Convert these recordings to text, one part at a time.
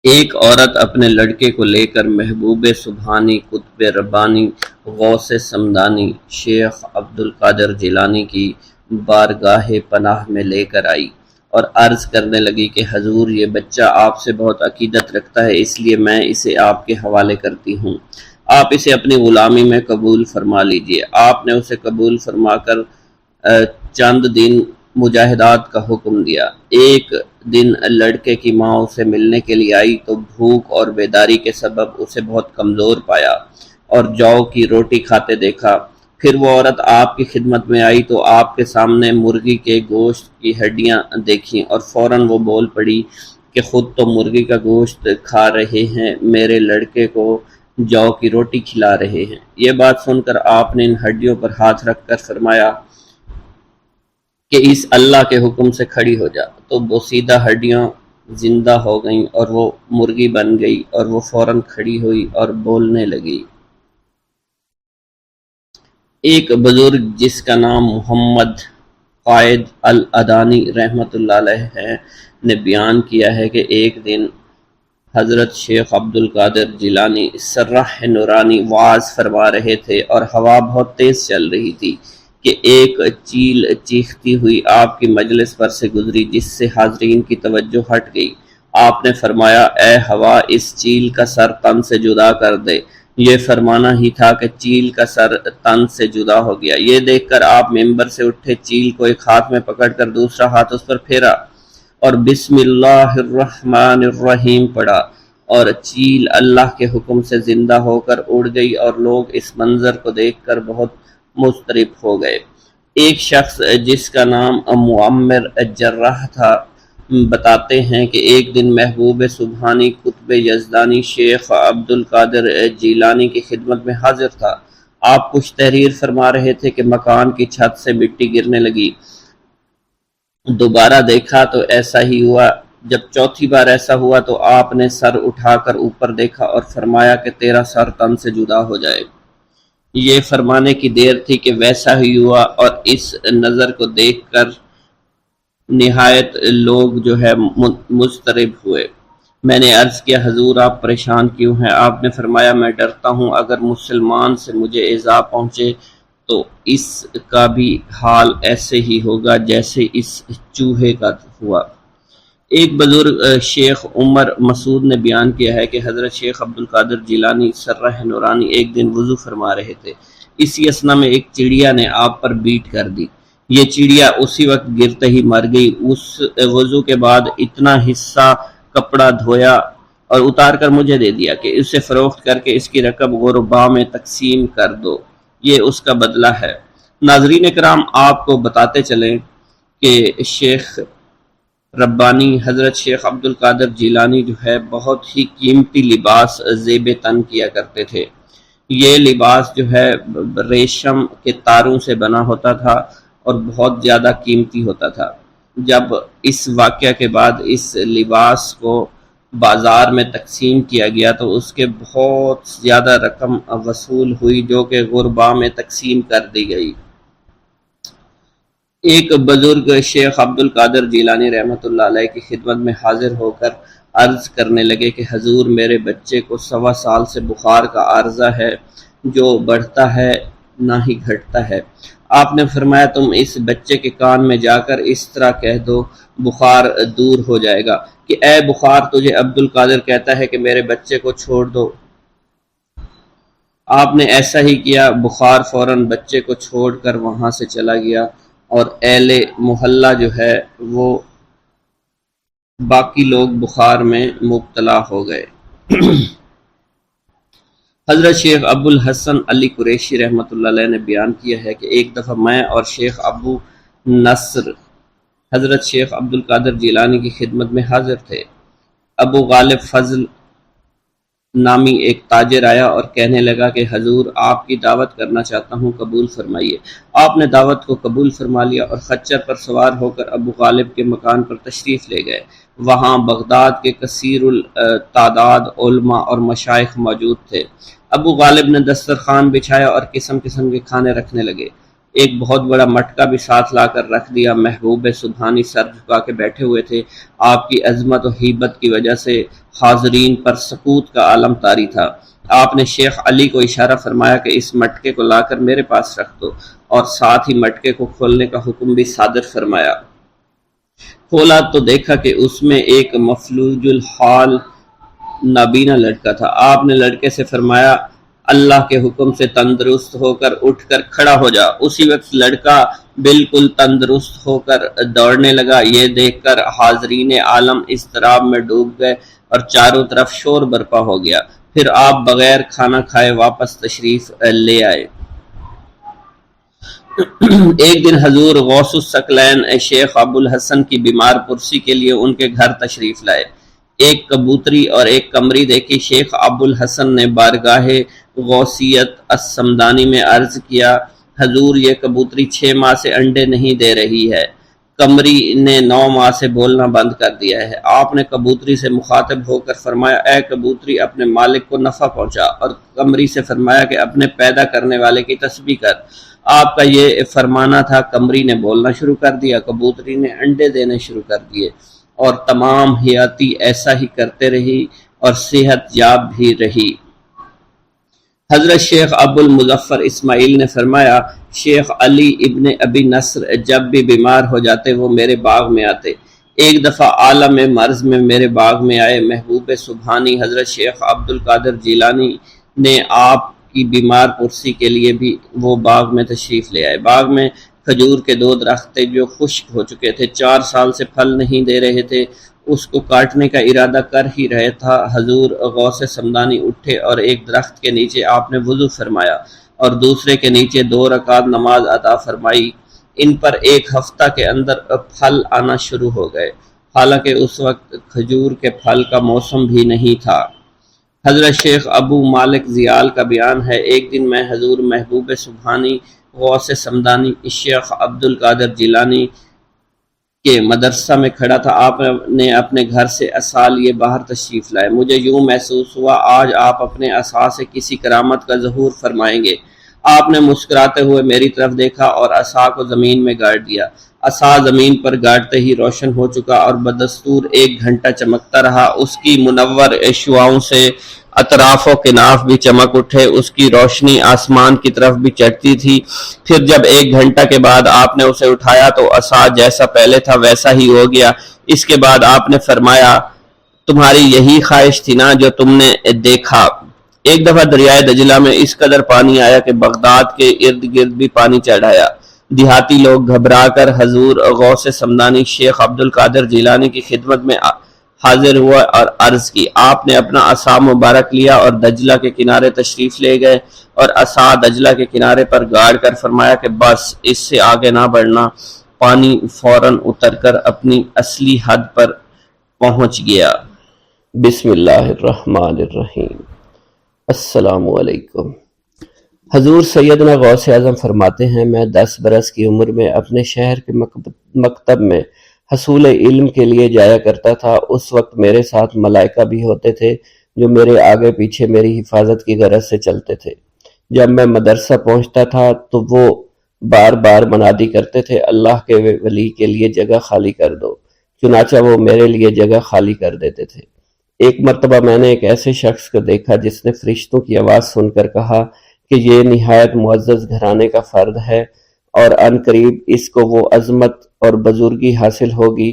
ایک عورت اپنے لڑکے کو لے کر محبوب سبحانی قطب ربانی غوث سمدانی شیخ عبدالقادر جیلانی کی بارگاہ پناہ میں لے کر آئی اور عرض کرنے لگی کہ حضور، یہ بچہ آپ سے بہت عقیدت رکھتا ہے، اس لیے میں اسے آپ کے حوالے کرتی ہوں، آپ اسے اپنی غلامی میں قبول فرما لیجئے۔ آپ نے اسے قبول فرما کر چند دن مجاہدات کا حکم دیا۔ ایک دن لڑکے کی ماں اسے ملنے کے لیے آئی تو بھوک اور بیداری کے سبب اسے بہت کمزور پایا اور جو کی روٹی کھاتے دیکھا۔ پھر وہ عورت آپ کی خدمت میں آئی تو آپ کے سامنے مرغی کے گوشت کی ہڈیاں دیکھیں اور فوراً وہ بول پڑی کہ خود تو مرغی کا گوشت کھا رہے ہیں، میرے لڑکے کو جو کی روٹی کھلا رہے ہیں۔ یہ بات سن کر آپ نے ان ہڈیوں پر ہاتھ رکھ کر فرمایا کہ اس اللہ کے حکم سے کھڑی ہو جا، تو بوسیدہ ہڈیاں زندہ ہو گئیں اور وہ مرغی بن گئی اور وہ فوراً کھڑی ہوئی اور بولنے لگی۔ ایک بزرگ جس کا نام محمد قائد الادانی رحمۃ اللہ علیہ ہے نے بیان کیا ہے کہ ایک دن حضرت شیخ عبدالقادر جیلانی سرح نورانی وعظ فرما رہے تھے اور ہوا بہت تیز چل رہی تھی کہ ایک چیل چیختی ہوئی آپ کی مجلس پر سے گزری، جس سے حاضرین کی توجہ ہٹ گئی۔ آپ نے فرمایا، اے ہوا، اس چیل کا سر تن سے جدا کر دے۔ یہ فرمانا ہی تھا کہ چیل کا سر تن سے جدا ہو گیا۔ یہ دیکھ کر آپ ممبر سے اٹھے، چیل کو ایک ہاتھ میں پکڑ کر دوسرا ہاتھ اس پر پھیرا اور بسم اللہ الرحمن الرحیم پڑھا، اور چیل اللہ کے حکم سے زندہ ہو کر اڑ گئی اور لوگ اس منظر کو دیکھ کر بہت مضطرب ہو گئے۔ ایک شخص جس کا نام معمر جراح تھا بتاتے ہیں کہ ایک دن محبوب سبحانی قطب یزدانی شیخ عبدالقادر جیلانی کی خدمت میں حاضر تھا۔ آپ کچھ تحریر فرما رہے تھے کہ مکان کی چھت سے مٹی گرنے لگی۔ دوبارہ دیکھا تو ایسا ہی ہوا۔ جب چوتھی بار ایسا ہوا تو آپ نے سر اٹھا کر اوپر دیکھا اور فرمایا کہ تیرا سر تن سے جدا ہو جائے۔ یہ فرمانے کی دیر تھی کہ ویسا ہی ہوا، اور اس نظر کو دیکھ کر نہایت لوگ جو ہے مضطرب ہوئے۔ میں نے عرض کیا، حضور آپ پریشان کیوں ہیں؟ آپ نے فرمایا، میں ڈرتا ہوں اگر مسلمان سے مجھے ایذا پہنچے تو اس کا بھی حال ایسے ہی ہوگا جیسے اس چوہے کا ہوا۔ ایک بزرگ شیخ عمر مسعود نے بیان کیا ہے کہ حضرت شیخ عبدالقادر جیلانی سرہ نورانی ایک دن وضو فرما رہے تھے۔ اسی اثنا میں ایک چڑیا نے آپ پر بیٹ کر دی۔ یہ چڑیا اسی وقت گرتے ہی مر گئی۔ اس وضو کے بعد اتنا حصہ کپڑا دھویا اور اتار کر مجھے دے دیا کہ اسے فروخت کر کے اس کی رقم غرباء میں تقسیم کر دو، یہ اس کا بدلہ ہے۔ ناظرین کرام، آپ کو بتاتے چلیں کہ شیخ ربانی حضرت شیخ عبدالقادر جیلانی جو ہے بہت ہی قیمتی لباس زیب تن کیا کرتے تھے۔ یہ لباس جو ہے ریشم کے تاروں سے بنا ہوتا تھا اور بہت زیادہ قیمتی ہوتا تھا۔ جب اس واقعہ کے بعد اس لباس کو بازار میں تقسیم کیا گیا تو اس کے بہت زیادہ رقم وصول ہوئی، جو کہ غرباء میں تقسیم کر دی گئی۔ ایک بزرگ شیخ عبدالقادر جیلانی رحمۃ اللہ علیہ کی خدمت میں حاضر ہو کر عرض کرنے لگے کہ حضور، میرے بچے کو 1.25 سال سے بخار کا عارضہ ہے، جو بڑھتا ہے نہ ہی گھٹتا ہے۔ آپ نے فرمایا، تم اس بچے کے کان میں جا کر اس طرح کہہ دو، بخار دور ہو جائے گا کہ اے بخار، تجھے عبدالقادر کہتا ہے کہ میرے بچے کو چھوڑ دو۔ آپ نے ایسا ہی کیا۔ بخار فوراً بچے کو چھوڑ کر وہاں سے چلا گیا اور اہل محلہ جو ہے وہ باقی لوگ بخار میں مبتلا ہو گئے۔ حضرت شیخ ابو الحسن علی قریشی رحمۃ اللہ علیہ نے بیان کیا ہے کہ ایک دفعہ میں اور شیخ ابو نصر حضرت شیخ عبدالقادر جیلانی کی خدمت میں حاضر تھے۔ ابو غالب فضل نامی ایک تاجر آیا اور کہنے لگا کہ حضور، آپ کی دعوت کرنا چاہتا ہوں، قبول فرمائیے۔ آپ نے دعوت کو قبول فرما لیا اور خچر پر سوار ہو کر ابو غالب کے مکان پر تشریف لے گئے۔ وہاں بغداد کے کثیر التعداد علماء اور مشائخ موجود تھے۔ ابو غالب نے دسترخوان بچھایا اور قسم قسم کے کھانے رکھنے لگے۔ ایک بہت بڑا مٹکا بھی ساتھ لا کر رکھ دیا۔ محبوب سبحانی سر جھکا کے بیٹھے ہوئے تھے۔ آپ کی عظمت و ہیبت کی وجہ سے حاضرین پر سکوت کا عالم طاری تھا۔ آپ نے شیخ علی کو اشارہ فرمایا کہ اس مٹکے کو لا کر میرے پاس رکھ دو، اور ساتھ ہی مٹکے کو کھولنے کا حکم بھی صادر فرمایا۔ کھولا تو دیکھا کہ اس میں ایک مفلوج الحال نابینا لڑکا تھا۔ آپ نے لڑکے سے فرمایا اللہ کے حکم سے تندرست ہو کر اٹھ کر کھڑا ہو جا۔ اسی وقت لڑکا بالکل تندرست ہو کر دوڑنے لگا۔ یہ دیکھ کر حاضرین عالم اضطراب میں ڈوب گئے اور چاروں طرف شور برپا ہو گیا۔ پھر آپ بغیر کھانا کھائے واپس تشریف لے آئے۔ ایک دن حضور غوث الثقلین شیخ ابو الحسن کی بیمار پرسی کے لیے ان کے گھر تشریف لائے۔ ایک کبوتری اور ایک قمری دیکھی۔ شیخ ابو الحسن نے بارگاہ غوثیت السمدانی میں عرض کیا حضور یہ کبوتری 6 ماہ سے انڈے نہیں دے رہی ہے۔ قمری نے 9 ماہ سے بولنا بند کر دیا ہے۔ آپ نے کبوتری سے مخاطب ہو کر فرمایا اے کبوتری اپنے مالک کو نفع پہنچا، اور قمری سے فرمایا کہ اپنے پیدا کرنے والے کی تسبیح کر۔ آپ کا یہ فرمانا تھا۔ قمری نے بولنا شروع کر دیا، کبوتری نے انڈے دینے شروع کر دیے، اور تمام حیاتی ایسا ہی کرتے رہی اور صحت یاب بھی رہی۔ حضرت شیخ ابو المظفر اسماعیل نے فرمایا شیخ علی ابن ابی نصر جب بھی بیمار ہو جاتے وہ میرے باغ میں آتے۔ ایک دفعہ عالم مرض میں میرے باغ میں آئے۔ محبوب سبحانی حضرت شیخ عبد القادر جیلانی نے آپ کی بیمار پرسی کے لیے بھی وہ باغ میں تشریف لے آئے۔ باغ میں کھجور کے 2 درخت تھے جو خشک ہو چکے تھے، 4 سال سے پھل نہیں دے رہے تھے۔ اس کو کاٹنے کا ارادہ کر ہی رہے تھا، حضور غوث سمدانی اٹھے اور ایک درخت کے نیچے آپ نے وضو فرمایا اور دوسرے کے نیچے 2 رکعت نماز عطا فرمائی۔ ان پر 1 ہفتہ کے اندر پھل آنا شروع ہو گئے، حالانکہ اس وقت کھجور کے پھل کا موسم بھی نہیں تھا۔ حضرت شیخ ابو مالک زیال کا بیان ہے ایک دن میں حضور محبوب سبحانی غوث سمدانی شیخ عبد القادر جیلانی کے مدرسہ میں کھڑا تھا۔ آپ نے اپنے گھر سے عصا لیے باہر تشریف لائے۔ مجھے یوں محسوس ہوا آج آپ اپنے عصا سے کسی کرامت کا ظہور فرمائیں گے۔ آپ نے مسکراتے ہوئے میری طرف دیکھا اور عصا کو زمین میں گاڑ دیا۔ عصا زمین پر گاڑتے ہی روشن ہو چکا اور بدستور 1 گھنٹہ چمکتا رہا۔ اس کی منور شعاؤں سے اطراف و کناف بھی چمک اٹھے، اس کی روشنی آسمان کی طرف بھی چڑھتی تھی۔ پھر جب 1 گھنٹہ کے بعد آپ نے اسے اٹھایا تو عصا جیسا پہلے تھا ویسا ہی ہو گیا۔ اس کے بعد آپ نے فرمایا تمہاری یہی خواہش تھی نا جو تم نے دیکھا۔ ایک دفعہ دریائے دجلہ میں اس قدر پانی آیا کہ بغداد کے ارد گرد بھی پانی چڑھ آیا۔ دیہاتی لوگ گھبرا کر حضور غوث سمدانی شیخ عبد القادر جیلانی کی خدمت میں حاضر ہوا اور عرض کی۔ آپ نے اپنا عصا مبارک لیا اور دجلہ کے کنارے تشریف لے گئے اور عصا دجلہ کے کنارے پر گاڑ کر فرمایا کہ بس اس سے آگے نہ بڑھنا۔ پانی فوراً اتر کر اپنی اصلی حد پر پہنچ گیا۔ بسم اللہ الرحمن الرحیم۔ السلام علیکم۔ حضور سیدنا غوث اعظم فرماتے ہیں میں 10 برس کی عمر میں اپنے شہر کے مکتب میں حصول علم کے لیے جایا کرتا تھا۔ اس وقت میرے ساتھ ملائکہ بھی ہوتے تھے جو میرے آگے پیچھے میری حفاظت کی غرض سے چلتے تھے۔ جب میں مدرسہ پہنچتا تھا تو وہ بار بار منادی کرتے تھے اللہ کے ولی کے لیے جگہ خالی کر دو، چنانچہ وہ میرے لیے جگہ خالی کر دیتے تھے۔ ایک مرتبہ میں نے ایک ایسے شخص کو دیکھا جس نے فرشتوں کی آواز سن کر کہا کہ یہ نہایت معزز گھرانے کا فرد ہے اور ان قریب اس کو وہ عظمت اور بزرگی حاصل ہوگی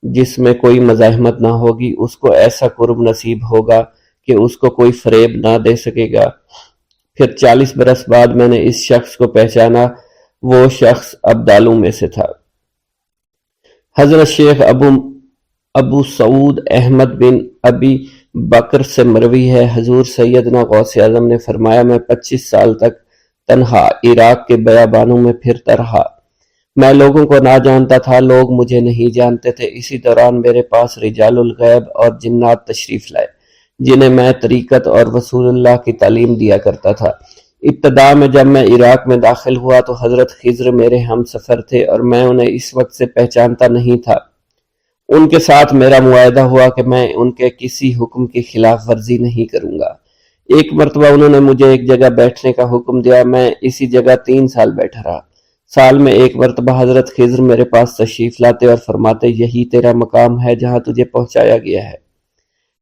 جس میں کوئی مزاحمت نہ ہوگی، اس کو ایسا قرب نصیب ہوگا کہ اس کو کوئی فریب نہ دے سکے گا۔ پھر 40 برس بعد میں نے اس شخص کو پہچانا، وہ شخص ابدالوں میں سے تھا۔ حضرت شیخ ابو سعود احمد بن ابی بکر سے مروی ہے حضور سیدنا غوث اعظم نے فرمایا میں 25 سال تک تنہا عراق کے بیابانوں میں پھرتا رہا۔ میں لوگوں کو نہ جانتا تھا، لوگ مجھے نہیں جانتے تھے۔ اسی دوران میرے پاس رجال الغیب اور جنات تشریف لائے جنہیں میں طریقت اور رسول اللہ کی تعلیم دیا کرتا تھا۔ ابتدا میں جب میں عراق میں داخل ہوا تو حضرت خضر میرے ہم سفر تھے اور میں انہیں اس وقت سے پہچانتا نہیں تھا۔ ان کے ساتھ میرا معاہدہ ہوا کہ میں ان کے کسی حکم کی خلاف ورزی نہیں کروں گا۔ ایک مرتبہ انہوں نے مجھے ایک جگہ بیٹھنے کا حکم دیا، میں اسی جگہ 3 سال بیٹھا رہا۔ سال میں ایک مرتبہ حضرت خضر میرے پاس تشریف لاتے اور فرماتے یہی تیرا مقام ہے جہاں تجھے پہنچایا گیا ہے۔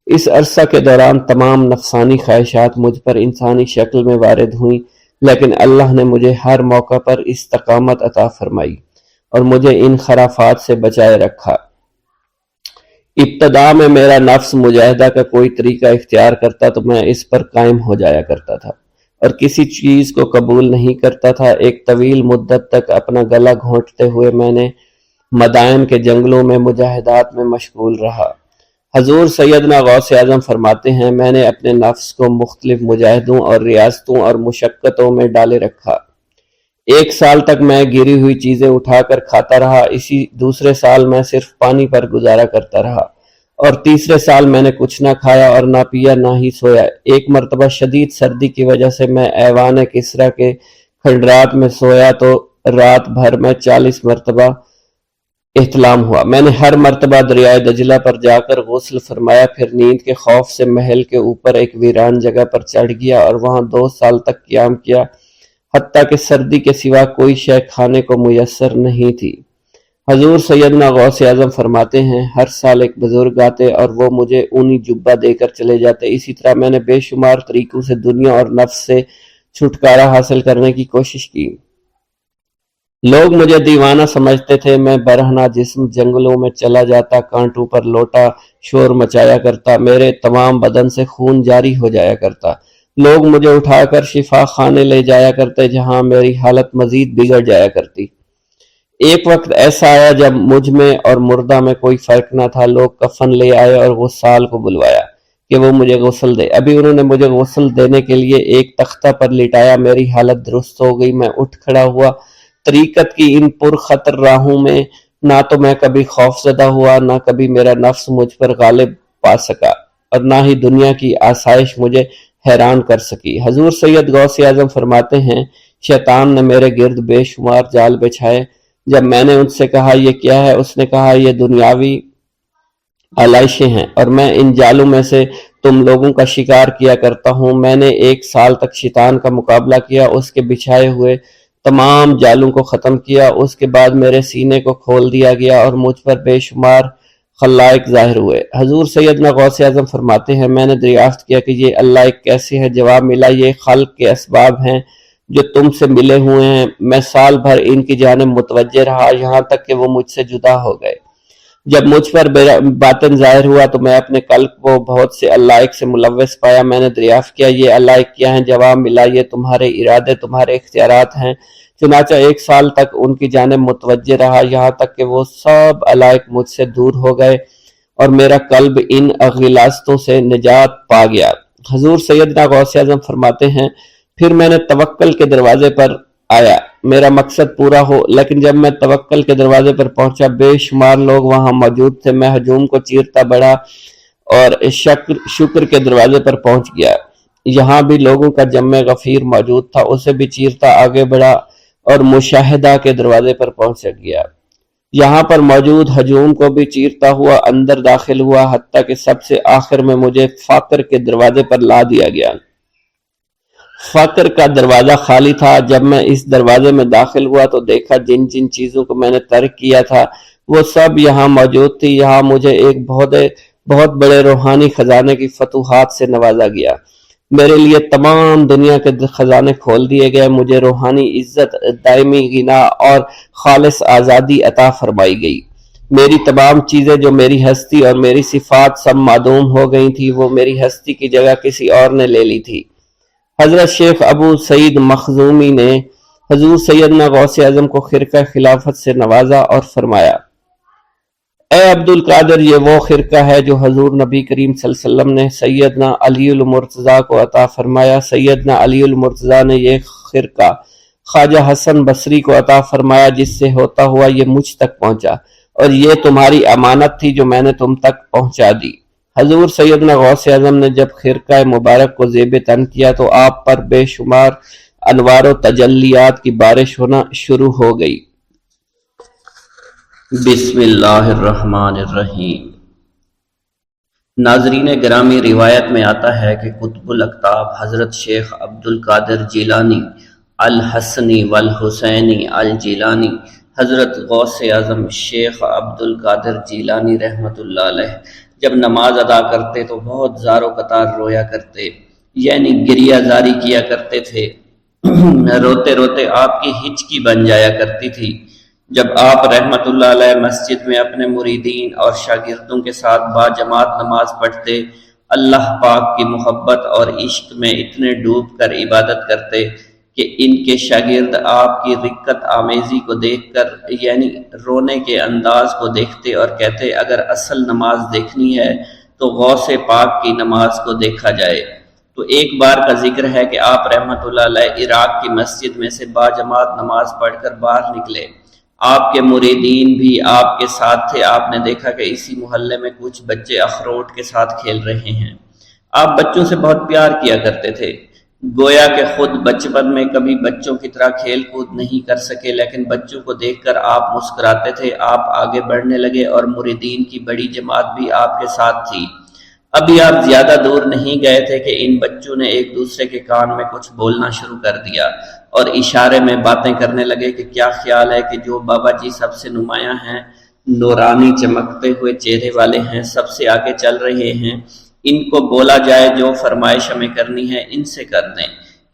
اس عرصہ کے دوران تمام نفسانی خواہشات مجھ پر انسانی شکل میں وارد ہوئیں، لیکن اللہ نے مجھے ہر موقع پر استقامت عطا فرمائی اور مجھے ان خرافات سے بچائے رکھا۔ ابتدا میں میرا نفس مجاہدہ کا کوئی طریقہ اختیار کرتا تو میں اس پر قائم ہو جایا کرتا تھا اور کسی چیز کو قبول نہیں کرتا تھا۔ ایک طویل مدت تک اپنا گلا گھونٹتے ہوئے میں نے مدائن کے جنگلوں میں مجاہدات میں مشغول رہا۔ حضور سیدنا غوث اعظم فرماتے ہیں میں نے اپنے نفس کو مختلف مجاہدوں اور ریاستوں اور مشقتوں میں ڈالے رکھا۔ ایک سال تک میں گری ہوئی چیزیں اٹھا کر کھاتا رہا، اسی دوسرے سال میں صرف پانی پر گزارا کرتا رہا، اور تیسرے سال میں نے کچھ نہ کھایا اور نہ پیا نہ ہی سویا۔ ایک مرتبہ شدید سردی کی وجہ سے میں ایوان کسریٰ کے کھنڈرات میں سویا تو رات بھر میں 40 مرتبہ احتلام ہوا۔ میں نے ہر مرتبہ دریائے دجلہ پر جا کر غسل فرمایا، پھر نیند کے خوف سے محل کے اوپر ایک ویران جگہ پر چڑھ گیا اور وہاں 2 سال تک قیام کیا، حتیٰ کہ سردی کے سوا کوئی شے کھانے کو میسر نہیں تھی۔ حضور سیدنا غوث اعظم فرماتے ہیں ہر سال ایک بزرگ آتے اور وہ مجھے اونی جبہ دے کر چلے جاتے۔ اسی طرح میں نے بے شمار طریقوں سے دنیا اور نفس سے چھٹکارا حاصل کرنے کی کوشش کی۔ لوگ مجھے دیوانہ سمجھتے تھے، میں برہنہ جسم جنگلوں میں چلا جاتا، کانٹوں پر لوٹا شور مچایا کرتا، میرے تمام بدن سے خون جاری ہو جایا کرتا۔ لوگ مجھے اٹھا کر شفا خانے لے جایا کرتے جہاں میری حالت مزید بگڑ جایا کرتی۔ ایک وقت ایسا آیا جب مجھ میں اور مردہ میں کوئی فرق نہ تھا۔ لوگ کفن لے آئے اور غسال کو بلوایا کہ وہ مجھے غسل دے۔ ابھی انہوں نے مجھے غسل دینے کے لیے ایک تختہ پر لٹایا، میری حالت درست ہو گئی، میں اٹھ کھڑا ہوا۔ طریقت کی ان پرخطر راہوں میں نہ تو میں کبھی خوف زدہ ہوا، نہ کبھی میرا نفس مجھ پر غالب پا سکا، اور نہ ہی دنیا کی آسائش مجھے حیران کر سکی۔ حضور سید غوث اعظم فرماتے ہیں شیطان نے میرے گرد بے شمار جال بچھائے۔ جب میں نے ان سے کہا یہ کیا ہے، اس نے کہا یہ دنیاوی آلائشیں ہیں اور میں ان جالوں میں سے تم لوگوں کا شکار کیا کرتا ہوں۔ میں نے 1 سال تک شیطان کا مقابلہ کیا، اس کے بچھائے ہوئے تمام جالوں کو ختم کیا۔ اس کے بعد میرے سینے کو کھول دیا گیا اور مجھ پر بے شمار خلائق ظاہر ہوئے۔ حضور سیدنا غوث اعظم فرماتے ہیں میں نے دریافت کیا کہ یہ اللہ ایک کیسے ہے؟ جواب ملا یہ خلق کے اسباب ہیں جو تم سے ملے ہوئے ہیں۔ میں سال بھر ان کی جانب متوجہ رہا یہاں تک کہ وہ مجھ سے جدا ہو گئے۔ جب مجھ پر باطن ظاہر ہوا تو میں اپنے قلب کو بہت سے علائق سے ملوث پایا۔ میں نے دریافت کیا یہ علائق کیا ہیں؟ جواب ملا یہ تمہارے ارادے، تمہارے اختیارات ہیں۔ چنانچہ 1 سال تک ان کی جانب متوجہ رہا یہاں تک کہ وہ سب علائق مجھ سے دور ہو گئے اور میرا قلب ان غلاظتوں سے نجات پا گیا۔ حضور سیدنا غوث اعظم فرماتے ہیں پھر میں نے توکل کے دروازے پر آیا، میرا مقصد پورا ہو، لیکن جب میں توکل کے دروازے پر پہنچا بے شمار لوگ وہاں موجود تھے۔ میں ہجوم کو چیرتا بڑھا اور شکر کے دروازے پر پہنچ گیا، یہاں بھی لوگوں کا جمع غفیر موجود تھا، اسے بھی چیرتا آگے بڑھا اور مشاہدہ کے دروازے پر پہنچ گیا، یہاں پر موجود ہجوم کو بھی چیرتا ہوا اندر داخل ہوا، حتیٰ کہ سب سے آخر میں مجھے فقر کے دروازے پر لا دیا گیا۔ فقر کا دروازہ خالی تھا۔ جب میں اس دروازے میں داخل ہوا تو دیکھا جن جن چیزوں کو میں نے ترک کیا تھا وہ سب یہاں موجود تھی۔ یہاں مجھے ایک بہت بڑے روحانی خزانے کی فتوحات سے نوازا گیا، میرے لیے تمام دنیا کے خزانے کھول دیے گئے، مجھے روحانی عزت، دائمی غنا اور خالص آزادی عطا فرمائی گئی۔ میری تمام چیزیں جو میری ہستی اور میری صفات سب معدوم ہو گئی تھی، وہ میری ہستی کی جگہ کسی اور نے لے لی تھی۔ حضرت شیخ ابو سعید مخزومی نے حضور سیدنا غوث اعظم کو خرقہ خلافت سے نوازا اور فرمایا اے عبد القادر، یہ وہ خرقہ ہے جو حضور نبی کریم صلی اللہ علیہ وسلم نے سیدنا علی المرتضیٰ کو عطا فرمایا۔ سیدنا علی المرتضیٰ نے یہ خرقہ خواجہ حسن بصری کو عطا فرمایا، جس سے ہوتا ہوا یہ مجھ تک پہنچا، اور یہ تمہاری امانت تھی جو میں نے تم تک پہنچا دی۔ حضور سیدنا غوث اعظم نے جب خرقہ مبارک کو زیب تن کیا تو آپ پر بے شمار انوار و تجلیات کی بارش ہونا شروع ہو گئی۔ بسم اللہ الرحمن الرحیم۔ ناظرین گرامی، روایت میں آتا ہے کہ قطب الاقطاب حضرت شیخ عبد القادر جیلانی الحسنی والحسینی الجیلانی، حضرت غوث اعظم شیخ عبد القادر جیلانی رحمۃ اللہ علیہ جب نماز ادا کرتے تو بہت زار و قطار رویا کرتے، یعنی گریہ زاری کیا کرتے تھے۔ روتے روتے آپ کی ہچکی بن جایا کرتی تھی۔ جب آپ رحمت اللہ علیہ مسجد میں اپنے مریدین اور شاگردوں کے ساتھ با جماعت نماز پڑھتے، اللہ پاک کی محبت اور عشق میں اتنے ڈوب کر عبادت کرتے کہ ان کے شاگرد آپ کی رقت آمیزی کو دیکھ کر، یعنی رونے کے انداز کو دیکھتے اور کہتے اگر اصل نماز دیکھنی ہے تو غوث پاک کی نماز کو دیکھا جائے۔ تو ایک بار کا ذکر ہے کہ آپ رحمت اللہ علیہ عراق کی مسجد میں سے با جماعت نماز پڑھ کر باہر نکلے، آپ کے مریدین بھی آپ کے ساتھ تھے۔ آپ نے دیکھا کہ اسی محلے میں کچھ بچے اخروٹ کے ساتھ کھیل رہے ہیں۔ آپ بچوں سے بہت پیار کیا کرتے تھے، گویا کہ خود بچپن میں کبھی بچوں کی طرح کھیل کود نہیں کر سکے، لیکن بچوں کو دیکھ کر آپ مسکراتے تھے۔ آپ آگے بڑھنے لگے اور مریدین کی بڑی جماعت بھی آپ کے ساتھ تھی۔ ابھی آپ زیادہ دور نہیں گئے تھے کہ ان بچوں نے ایک دوسرے کے کان میں کچھ بولنا شروع کر دیا اور اشارے میں باتیں کرنے لگے کہ کیا خیال ہے کہ جو بابا جی سب سے نمایاں ہیں، نورانی چمکتے ہوئے چہرے والے ہیں، سب سے آگے چل رہے ہیں، ان کو بولا جائے جو فرمائش ہمیں کرنی ہے ان سے کر دیں،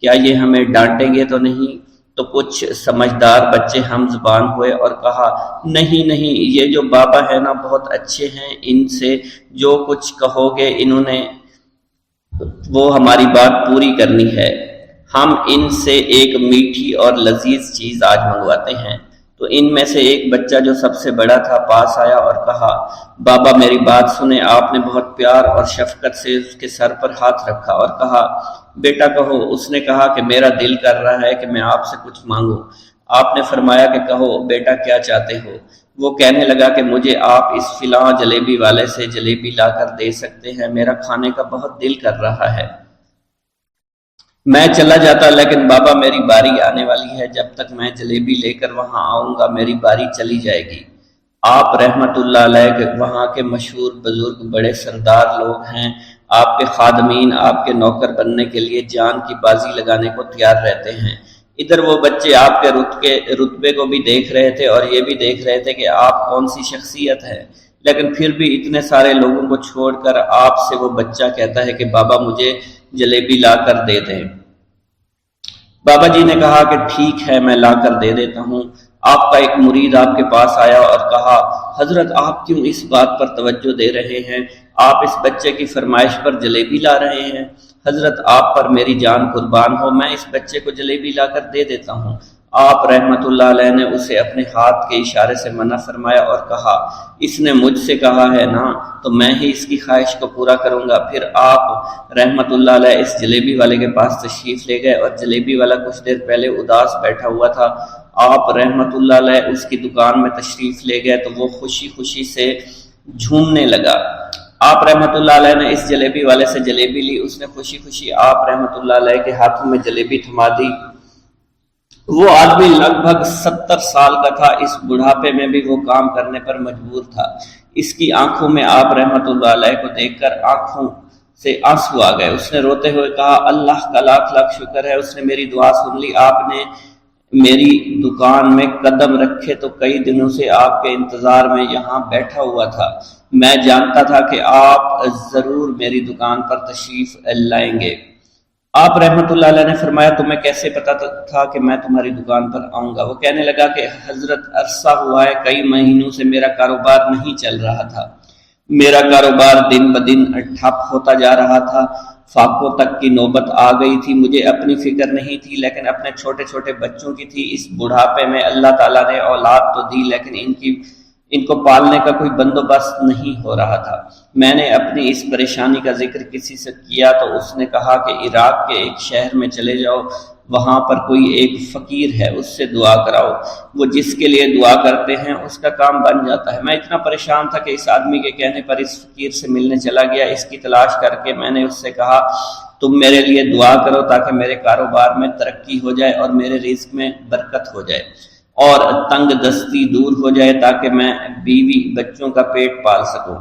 کیا یہ ہمیں ڈانٹیں گے تو نہیں؟ تو کچھ سمجھدار بچے ہم زبان ہوئے اور کہا نہیں نہیں، یہ جو بابا ہے نا بہت اچھے ہیں، ان سے جو کچھ کہو گے انہوں نے وہ ہماری بات پوری کرنی ہے، ہم ان سے ایک میٹھی اور لذیذ چیز آج منگواتے ہیں۔ تو ان میں سے ایک بچہ جو سب سے بڑا تھا پاس آیا اور کہا بابا میری بات سنیں۔ آپ نے بہت پیار اور شفقت سے اس کے سر پر ہاتھ رکھا اور کہا بیٹا کہو۔ اس نے کہا کہ میرا دل کر رہا ہے کہ میں آپ سے کچھ مانگوں۔ آپ نے فرمایا کہ کہو بیٹا کیا چاہتے ہو؟ وہ کہنے لگا کہ مجھے آپ اس فلاں جلیبی والے سے جلیبی لا کر دے سکتے ہیں، میرا کھانے کا بہت دل کر رہا ہے۔ میں چلا جاتا لیکن بابا میری باری آنے والی ہے، جب تک میں جلیبی لے کر وہاں آؤں گا میری باری چلی جائے گی۔ آپ رحمت اللہ علیہ کے وہاں کے مشہور بزرگ بڑے سردار لوگ ہیں، آپ کے خادمین آپ کے نوکر بننے کے لیے جان کی بازی لگانے کو تیار رہتے ہیں۔ ادھر وہ بچے آپ کے رتبے کو بھی دیکھ رہے تھے اور یہ بھی دیکھ رہے تھے کہ آپ کون سی شخصیت ہے، لیکن پھر بھی اتنے سارے لوگوں کو چھوڑ کر آپ سے وہ بچہ کہتا ہے کہ بابا مجھے جلیبی لا کر دے دیں۔ بابا جی نے کہا کہ ٹھیک ہے میں لا کر دے دیتا ہوں۔ آپ کا ایک مرید آپ کے پاس آیا اور کہا حضرت آپ کیوں اس بات پر توجہ دے رہے ہیں، آپ اس بچے کی فرمائش پر جلیبی لا رہے ہیں؟ حضرت آپ پر میری جان قربان ہو، میں اس بچے کو جلیبی لا کر دے دیتا ہوں۔ آپ رحمت اللہ علیہ نے اسے اپنے ہاتھ کے اشارے سے منع فرمایا اور کہا اس نے مجھ سے کہا ہے نا تو میں ہی اس کی خواہش کو پورا کروں گا۔ پھر آپ رحمت اللہ علیہ اس جلیبی والے کے پاس تشریف لے گئے اور جلیبی والا کچھ دیر پہلے اداس بیٹھا ہوا تھا، آپ رحمت اللہ علیہ اس کی دکان میں تشریف لے گئے تو وہ خوشی خوشی سے جھومنے لگا۔ آپ رحمت اللہ علیہ نے اس جلیبی والے سے جلیبی لی، اس نے خوشی خوشی آپ رحمت اللہ علیہ کے ہاتھوں میں جلیبی تھما دی۔ وہ آدمی لگ بھگ 70 سال کا تھا، اس بڑھاپے میں بھی وہ کام کرنے پر مجبور تھا۔ اس کی آنکھوں میں آپ رحمت اللہ علیہ کو دیکھ کر آنکھوں سے آنسو آ گئے۔ اس نے روتے ہوئے کہا اللہ کا لاکھ لاکھ شکر ہے، اس نے میری دعا سن لی۔ آپ نے میری دکان میں قدم رکھے تو کئی دنوں سے آپ کے انتظار میں یہاں بیٹھا ہوا تھا۔ میں جانتا تھا کہ آپ ضرور میری دکان پر تشریف لائیں گے۔ آپ رحمت اللہ علیہ نے فرمایا تمہیں کیسے پتا تھا کہ میں تمہاری دکان پر آؤں گا؟ وہ کہنے لگا کہ حضرت عرصہ ہوا ہے، کئی مہینوں سے میرا کاروبار نہیں چل رہا تھا، میرا کاروبار دن بدن ٹھپ ہوتا جا رہا تھا، فاقوں تک کی نوبت آ گئی تھی۔ مجھے اپنی فکر نہیں تھی لیکن اپنے چھوٹے چھوٹے بچوں کی تھی۔ اس بڑھاپے میں اللہ تعالیٰ نے اولاد تو دی لیکن ان کو پالنے کا کوئی بندوبست نہیں ہو رہا تھا۔ میں نے اپنی اس پریشانی کا ذکر کسی سے کیا تو اس نے کہا کہ عراق کے ایک شہر میں چلے جاؤ، وہاں پر کوئی ایک فقیر ہے، اس سے دعا کراؤ، وہ جس کے لیے دعا کرتے ہیں اس کا کام بن جاتا ہے۔ میں اتنا پریشان تھا کہ اس آدمی کے کہنے پر اس فقیر سے ملنے چلا گیا۔ اس کی تلاش کر کے میں نے اس سے کہا تم میرے لیے دعا کرو تاکہ میرے کاروبار میں ترقی ہو جائے اور میرے رزق میں برکت ہو جائے اور تنگ دستی دور ہو جائے تاکہ میں بیوی بچوں کا پیٹ پال سکوں۔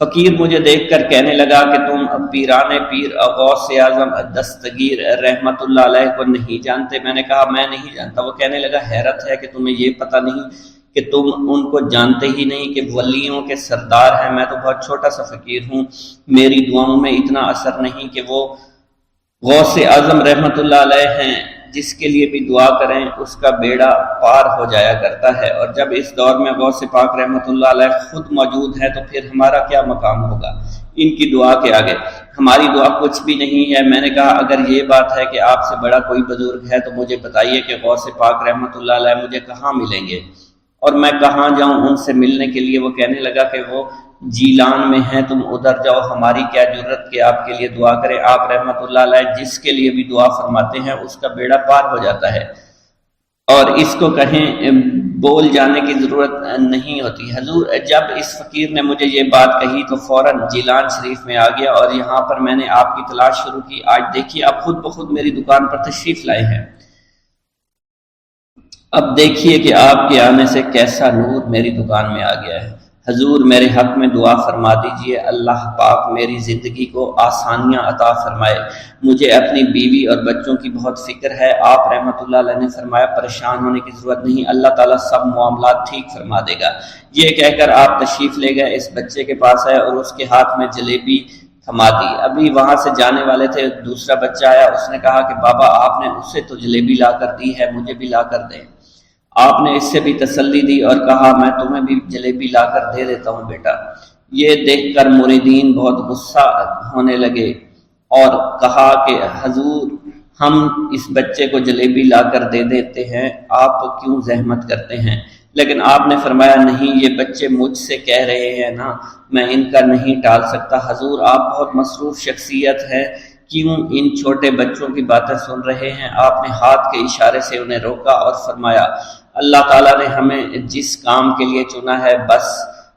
فقیر مجھے دیکھ کر کہنے لگا کہ تم پیران پیر غوث اعظم دستگیر رحمت اللہ علیہ کو نہیں جانتے؟ میں نے کہا میں نہیں جانتا۔ وہ کہنے لگا حیرت ہے کہ تمہیں یہ پتہ نہیں کہ تم ان کو جانتے ہی نہیں کہ ولیوں کے سردار ہیں۔ میں تو بہت چھوٹا سا فقیر ہوں، میری دعاؤں میں اتنا اثر نہیں کہ وہ غوث اعظم رحمت اللہ علیہ ہیں، جس کے لیے بھی دعا کریں اس کا بیڑا پار ہو جایا کرتا ہے، اور جب اس دور میں غوث پاک رحمت اللہ علیہ خود موجود ہے تو پھر ہمارا کیا مقام ہوگا ان کی دعا کے آگے؟ ہماری دعا کچھ بھی نہیں ہے۔ میں نے کہا اگر یہ بات ہے کہ آپ سے بڑا کوئی بزرگ ہے تو مجھے بتائیے کہ غوث پاک رحمت اللہ علیہ مجھے کہاں ملیں گے اور میں کہاں جاؤں ان سے ملنے کے لیے؟ وہ کہنے لگا کہ وہ جیلان میں ہیں، تم ادھر جاؤ، ہماری کیا جرت کہ آپ کے لیے دعا کریں۔ آپ رحمت اللہ علیہ جس کے لیے بھی دعا فرماتے ہیں اس کا بیڑا پار ہو جاتا ہے، اور اس کو کہیں بول جانے کی ضرورت نہیں ہوتی۔ حضور جب اس فقیر نے مجھے یہ بات کہی تو فوراً جیلان شریف میں آ گیا، اور یہاں پر میں نے آپ کی تلاش شروع کی۔ آج دیکھیے آپ خود بخود میری دکان پر تشریف لائے ہیں، اب دیکھیے کہ آپ کے آنے سے کیسا نور میری دکان میں آ گیا ہے۔ حضور میرے حق میں دعا فرما دیجئے، اللہ پاک میری زندگی کو آسانیاں عطا فرمائے، مجھے اپنی بیوی اور بچوں کی بہت فکر ہے۔ آپ رحمت اللہ علیہ نے فرمایا پریشان ہونے کی ضرورت نہیں، اللہ تعالیٰ سب معاملات ٹھیک فرما دے گا۔ یہ کہہ کر آپ تشریف لے گئے، اس بچے کے پاس آئے اور اس کے ہاتھ میں جلیبی تھما دی۔ ابھی وہاں سے جانے والے تھے، دوسرا بچہ آیا، اس نے کہا کہ بابا آپ نے اسے تو جلیبی لا کر دی ہے، مجھے بھی لا کر دیں۔ آپ نے اس سے بھی تسلی دی اور کہا میں تمہیں بھی جلیبی لا کر دے دیتا ہوں بیٹا۔ یہ دیکھ کر مریدین بہت غصہ ہونے لگے اور کہا کہ حضور ہم اس بچے کو جلیبی لا کر دے دیتے ہیں، آپ کیوں زحمت کرتے ہیں؟ لیکن آپ نے فرمایا نہیں، یہ بچے مجھ سے کہہ رہے ہیں نا، میں ان کا نہیں ٹال سکتا۔ حضور آپ بہت مصروف شخصیت ہے، کیوں ان چھوٹے بچوں کی باتیں سن رہے ہیں؟ آپ نے ہاتھ کے اشارے سے انہیں روکا اور فرمایا اللہ تعالیٰ نے ہمیں جس کام کے لیے چنا ہے بس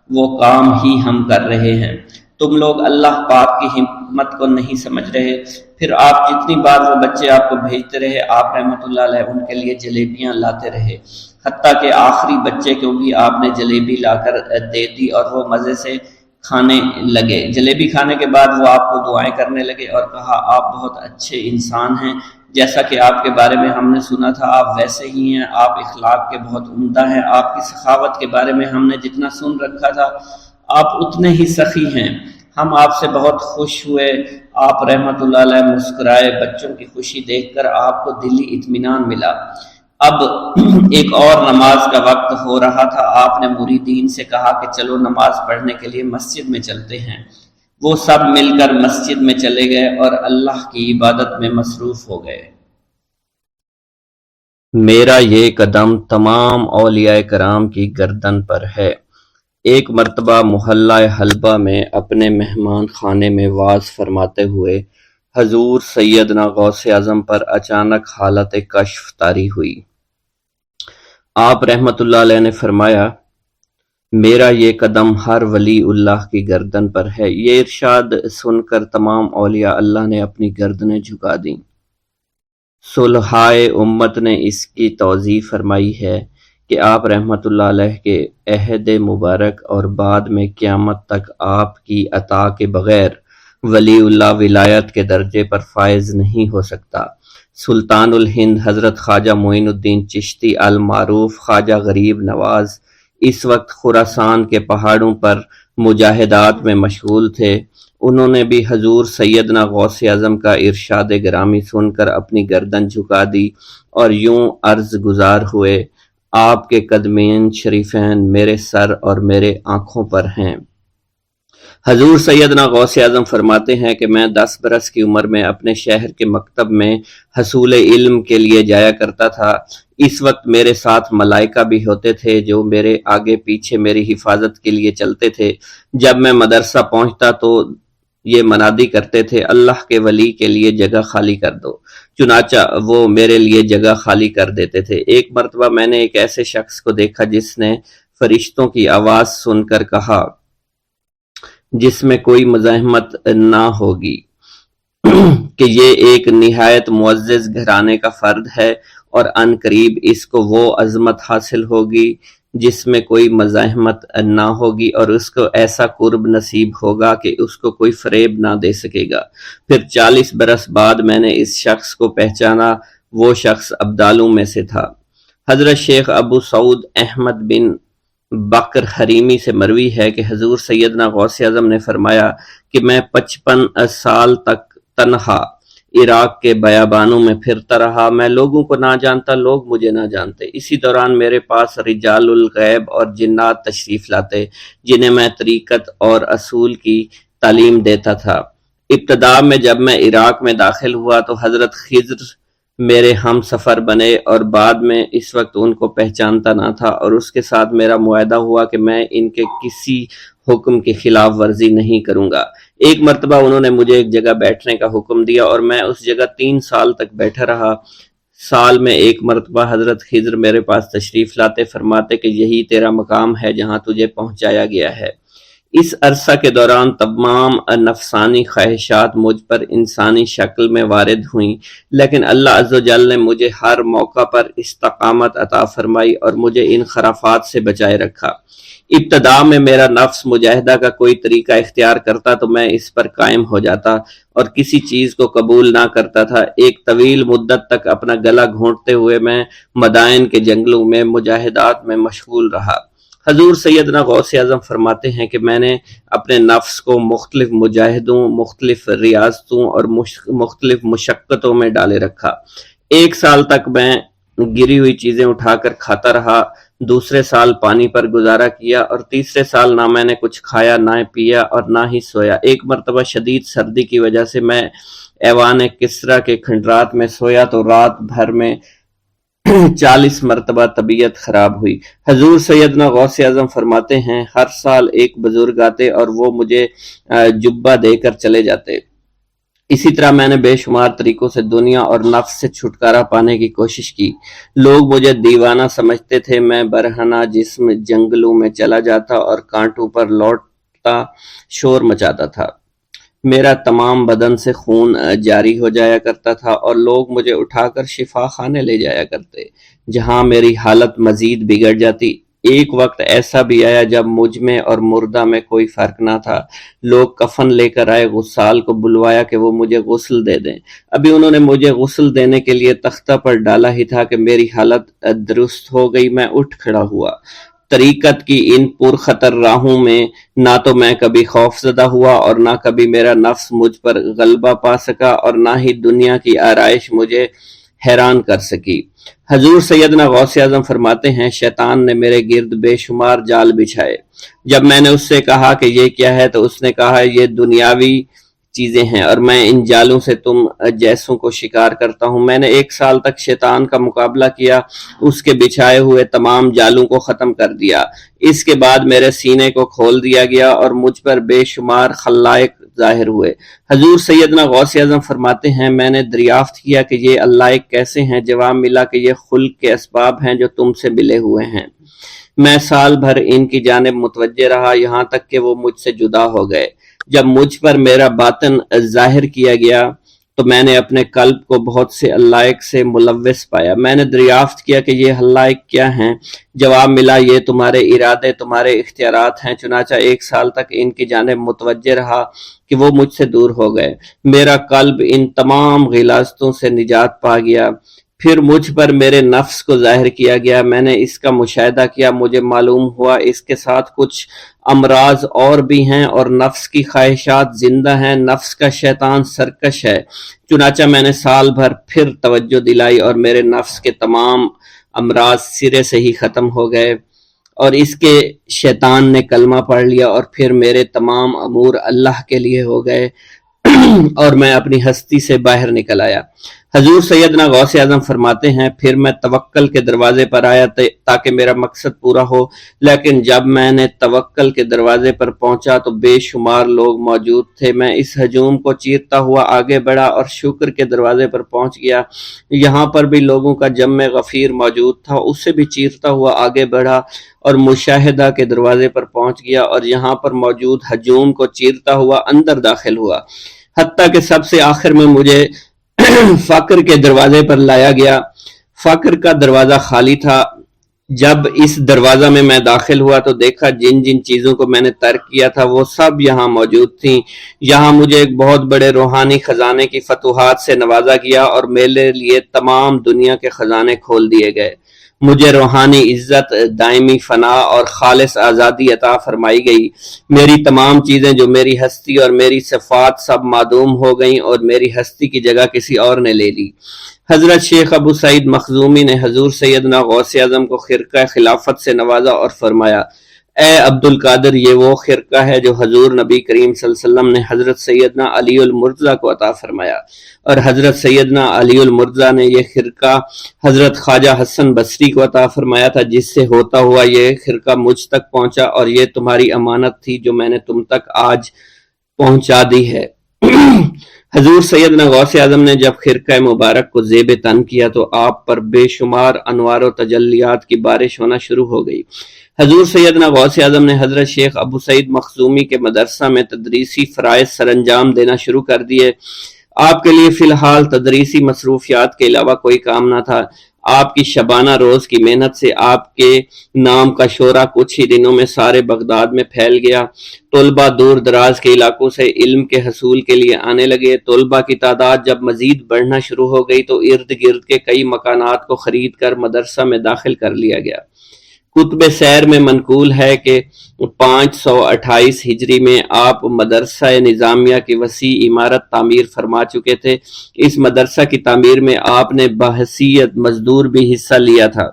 وہ کام ہی ہم کر رہے ہیں، تم لوگ اللہ پاک کی حکمت کو نہیں سمجھ رہے۔ پھر آپ جتنی بار وہ بچے آپ کو بھیجتے رہے، آپ رحمت اللہ علیہ ان کے لیے جلیبیاں لاتے رہے، حتیٰ کہ آخری بچے کو بھی آپ نے جلیبی لا کر دے دی اور وہ مزے سے کھانے لگے۔ جلیبی کھانے کے بعد وہ آپ کو دعائیں کرنے لگے اور کہا آپ بہت اچھے انسان ہیں، جیسا کہ آپ کے بارے میں ہم نے سنا تھا آپ ویسے ہی ہیں، آپ اخلاق کے بہت عمدہ ہیں، آپ کی سخاوت کے بارے میں ہم نے جتنا سن رکھا تھا آپ اتنے ہی سخی ہیں، ہم آپ سے بہت خوش ہوئے۔ آپ رحمت اللہ علیہ مسکرائے، بچوں کی خوشی دیکھ کر آپ کو دلی اطمینان ملا۔ اب ایک اور نماز کا وقت ہو رہا تھا، آپ نے مریدین سے کہا کہ چلو نماز پڑھنے کے لیے مسجد میں چلتے ہیں۔ وہ سب مل کر مسجد میں چلے گئے اور اللہ کی عبادت میں مصروف ہو گئے۔ میرا یہ قدم تمام اولیاء کرام کی گردن پر ہے۔ ایک مرتبہ محلہ حلبہ میں اپنے مہمان خانے میں واعظ فرماتے ہوئے حضور سیدنا غوث اعظم پر اچانک حالت کشف طاری ہوئی۔ آپ رحمت اللہ علیہ نے فرمایا میرا یہ قدم ہر ولی اللہ کی گردن پر ہے۔ یہ ارشاد سن کر تمام اولیاء اللہ نے اپنی گردنیں جھکا دیں۔ صلحائے امت نے اس کی توضیح فرمائی ہے کہ آپ رحمت اللہ علیہ کے عہد مبارک اور بعد میں قیامت تک آپ کی عطا کے بغیر ولی اللہ ولایت کے درجے پر فائز نہیں ہو سکتا۔ سلطان الہند حضرت خواجہ معین الدین چشتی المعروف خواجہ غریب نواز اس وقت خراسان کے پہاڑوں پر مجاہدات میں مشغول تھے۔ انہوں نے بھی حضور سیدنا غوث اعظم کا ارشاد گرامی سن کر اپنی گردن جھکا دی اور یوں عرض گزار ہوئے آپ کے قدمین شریفین میرے سر اور میرے آنکھوں پر ہیں۔ حضور سیدنا غوث اعظم فرماتے ہیں کہ میں 10 برس کی عمر میں اپنے شہر کے مکتب میں حصول علم کے لیے جایا کرتا تھا۔ اس وقت میرے ساتھ ملائکہ بھی ہوتے تھے جو میرے آگے پیچھے میری حفاظت کے لیے چلتے تھے۔ جب میں مدرسہ پہنچتا تو یہ منادی کرتے تھے اللہ کے ولی کے لیے جگہ خالی کر دو، چنانچہ وہ میرے لیے جگہ خالی کر دیتے تھے۔ ایک مرتبہ میں نے ایک ایسے شخص کو دیکھا جس نے فرشتوں کی آواز سن کر کہا جس میں کوئی مزاحمت نہ ہوگی کہ یہ ایک نہایت معزز گھرانے کا فرد ہے اور عن قریب اس کو وہ عظمت حاصل ہوگی جس میں کوئی مزاحمت نہ ہوگی اور اس کو ایسا قرب نصیب ہوگا کہ اس کو کوئی فریب نہ دے سکے گا۔ پھر 40 برس بعد میں نے اس شخص کو پہچانا، وہ شخص ابدالوں میں سے تھا۔ حضرت شیخ ابو سعود احمد بن بکر حریمی سے مروی ہے کہ حضور سیدنا غوث اعظم نے فرمایا کہ میں 55 سال تک تنہا عراق کے بیابانوں میں پھرتا رہا، میں لوگوں کو نہ جانتا، لوگ مجھے نہ جانتے۔ اسی دوران میرے پاس رجال الغیب اور جنات تشریف لاتے جنہیں میں طریقت اور اصول کی تعلیم دیتا تھا۔ ابتدا میں جب میں عراق میں داخل ہوا تو حضرت خضر میرے ہم سفر بنے اور بعد میں اس وقت ان کو پہچانتا نہ تھا، اور اس کے ساتھ میرا معاہدہ ہوا کہ میں ان کے کسی حکم کی خلاف ورزی نہیں کروں گا۔ ایک مرتبہ انہوں نے مجھے ایک جگہ بیٹھنے کا حکم دیا اور میں اس جگہ 3 سال تک بیٹھا رہا۔ سال میں ایک مرتبہ حضرت خضر میرے پاس تشریف لاتے، فرماتے کہ یہی تیرا مقام ہے جہاں تجھے پہنچایا گیا ہے۔ اس عرصہ کے دوران تمام نفسانی خواہشات مجھ پر انسانی شکل میں وارد ہوئیں، لیکن اللہ عز و جل نے مجھے ہر موقع پر استقامت عطا فرمائی اور مجھے ان خرافات سے بچائے رکھا۔ ابتدا میں میرا نفس مجاہدہ کا کوئی طریقہ اختیار کرتا تو میں اس پر قائم ہو جاتا اور کسی چیز کو قبول نہ کرتا تھا۔ ایک طویل مدت تک اپنا گلا گھونٹتے ہوئے میں مدائن کے جنگلوں میں مجاہدات میں مشغول رہا۔ حضور سیدنا غوث اعظم فرماتے ہیں کہ میں نے اپنے نفس کو مختلف مجاہدوں، مختلف ریاضتوں اور مختلف مشقتوں میں ڈالے رکھا۔ 1 سال تک میں گری ہوئی چیزیں اٹھا کر کھاتا رہا، دوسرے سال پانی پر گزارا کیا، اور تیسرے سال نہ میں نے کچھ کھایا، نہ پیا اور نہ ہی سویا۔ ایک مرتبہ شدید سردی کی وجہ سے میں ایوان کسریٰ کے کھنڈرات میں سویا تو رات بھر میں 40 مرتبہ طبیعت خراب ہوئی۔ حضور سیدنا غوث اعظم فرماتے ہیں ہر سال ایک بزرگ آتے اور وہ مجھے جبہ دے کر چلے جاتے۔ اسی طرح میں نے بے شمار طریقوں سے دنیا اور نفس سے چھٹکارا پانے کی کوشش کی۔ لوگ مجھے دیوانہ سمجھتے تھے۔ میں برہنہ جسم جنگلوں میں چلا جاتا اور کانٹوں پر لوٹتا شور مچاتا تھا۔ میرا تمام بدن سے خون جاری ہو جایا کرتا تھا اور لوگ مجھے اٹھا کر شفا خانے لے جایا کرتے، جہاں میری حالت مزید بگڑ جاتی۔ ایک وقت ایسا بھی آیا جب مجھ میں اور مردہ میں کوئی فرق نہ تھا۔ لوگ کفن لے کر آئے، غسال کو بلوایا کہ وہ مجھے غسل دے دیں۔ ابھی انہوں نے مجھے غسل دینے کے لیے تختہ پر ڈالا ہی تھا کہ میری حالت درست ہو گئی۔ میں اٹھ کھڑا ہوا۔ طریقت کی ان پرخطر راہوں میں نہ تو میں کبھی خوف زدہ ہوا اور نہ کبھی میرا نفس مجھ پر غلبہ پا سکا اور نہ ہی دنیا کی آرائش مجھے حیران کر سکی۔ حضور سیدنا غوث اعظم فرماتے ہیں شیطان نے میرے گرد بے شمار جال بچھائے۔ جب میں نے اس سے کہا کہ یہ کیا ہے تو اس نے کہا یہ دنیاوی چیزیں ہیں اور میں ان جالوں سے تم جیسوں کو شکار کرتا ہوں۔ میں نے 1 سال تک شیطان کا مقابلہ کیا، اس کے بچھائے ہوئے تمام جالوں کو ختم کر دیا۔ اس کے بعد میرے سینے کو کھول دیا گیا اور مجھ پر بے شمار خلائق ظاہر ہوئے۔ حضور سیدنا غوث اعظم فرماتے ہیں میں نے دریافت کیا کہ یہ علائق کیسے ہیں؟ جواب ملا کہ یہ خلق کے اسباب ہیں جو تم سے ملے ہوئے ہیں۔ میں سال بھر ان کی جانب متوجہ رہا، یہاں تک کہ وہ مجھ سے جدا ہو گئے۔ جب مجھ پر میرا باطن ظاہر کیا گیا تو میں نے اپنے قلب کو بہت سے علائق سے ملوث پایا۔ میں نے دریافت کیا کہ یہ علائق کیا ہیں؟ جواب ملا یہ تمہارے ارادے، تمہارے اختیارات ہیں۔ چنانچہ 1 سال تک ان کی جانب متوجہ رہا کہ وہ مجھ سے دور ہو گئے۔ میرا قلب ان تمام غلاظتوں سے نجات پا گیا۔ پھر مجھ پر میرے نفس کو ظاہر کیا گیا، میں نے اس کا مشاہدہ کیا، مجھے معلوم ہوا اس کے ساتھ کچھ امراض اور بھی ہیں اور نفس کی خواہشات زندہ ہیں، نفس کا شیطان سرکش ہے۔ چنانچہ میں نے سال بھر پھر توجہ دلائی اور میرے نفس کے تمام امراض سرے سے ہی ختم ہو گئے اور اس کے شیطان نے کلمہ پڑھ لیا اور پھر میرے تمام امور اللہ کے لیے ہو گئے اور میں اپنی ہستی سے باہر نکل آیا۔ حضور سیدنا غوث اعظم فرماتے ہیں پھر میں توکل کے دروازے پر آیا تاکہ میرا مقصد پورا ہو، لیکن جب میں نے توکل کے دروازے پر پہنچا تو بے شمار لوگ موجود تھے۔ میں اس ہجوم کو چیرتا ہوا آگے بڑھا اور شکر کے دروازے پر پہنچ گیا، یہاں پر بھی لوگوں کا جمع غفیر موجود تھا، اسے بھی چیرتا ہوا آگے بڑھا اور مشاہدہ کے دروازے پر پہنچ گیا اور یہاں پر موجود ہجوم کو چیرتا ہوا اندر داخل ہوا، حتیٰ کہ سب سے آخر میں مجھے فقر کے دروازے پر لایا گیا۔ فقر کا دروازہ خالی تھا، جب اس دروازہ میں داخل ہوا تو دیکھا جن جن چیزوں کو میں نے ترک کیا تھا وہ سب یہاں موجود تھیں۔ یہاں مجھے ایک بہت بڑے روحانی خزانے کی فتوحات سے نوازا گیا اور میرے لیے تمام دنیا کے خزانے کھول دیے گئے۔ مجھے روحانی عزت، دائمی فنا اور خالص آزادی عطا فرمائی گئی۔ میری تمام چیزیں جو میری ہستی اور میری صفات سب معدوم ہو گئیں اور میری ہستی کی جگہ کسی اور نے لے لی۔ حضرت شیخ ابو سعید مخزومی نے حضور سیدنا غوث اعظم کو خرقہ خلافت سے نوازا اور فرمایا، اے عبد القادر، یہ وہ خرقہ ہے جو حضور نبی کریم صلی اللہ علیہ وسلم نے حضرت سیدنا علی المرتضیٰ کو عطا فرمایا، اور حضرت سیدنا علی المرتضیٰ نے یہ خرقہ حضرت خواجہ حسن بصری کو عطا فرمایا تھا، جس سے ہوتا ہوا یہ خرقہ مجھ تک پہنچا، اور یہ تمہاری امانت تھی جو میں نے تم تک آج پہنچا دی ہے۔ حضور سیدنا غوث اعظم نے جب خرقہ مبارک کو زیب تن کیا تو آپ پر بے شمار انوار و تجلیات کی بارش ہونا شروع ہو گئی۔ حضور سیدنا غوث اعظم نے حضرت شیخ ابو سعید مخزومی کے مدرسہ میں تدریسی فرائض سر انجام دینا شروع کر دیے۔ آپ کے لیے فی الحال تدریسی مصروفیات کے علاوہ کوئی کام نہ تھا۔ آپ کی شبانہ روز کی محنت سے آپ کے نام کا شعرہ کچھ ہی دنوں میں سارے بغداد میں پھیل گیا۔ طلبہ دور دراز کے علاقوں سے علم کے حصول کے لیے آنے لگے۔ طلبہ کی تعداد جب مزید بڑھنا شروع ہو گئی تو ارد گرد کے کئی مکانات کو خرید کر مدرسہ میں داخل کر لیا گیا۔ کتب سیر میں منقول ہے کہ 528 ہجری میں آپ مدرسہ نظامیہ کی وسیع عمارت تعمیر فرما چکے تھے۔ اس مدرسہ کی تعمیر میں آپ نے بحیثیت مزدور بھی حصہ لیا تھا۔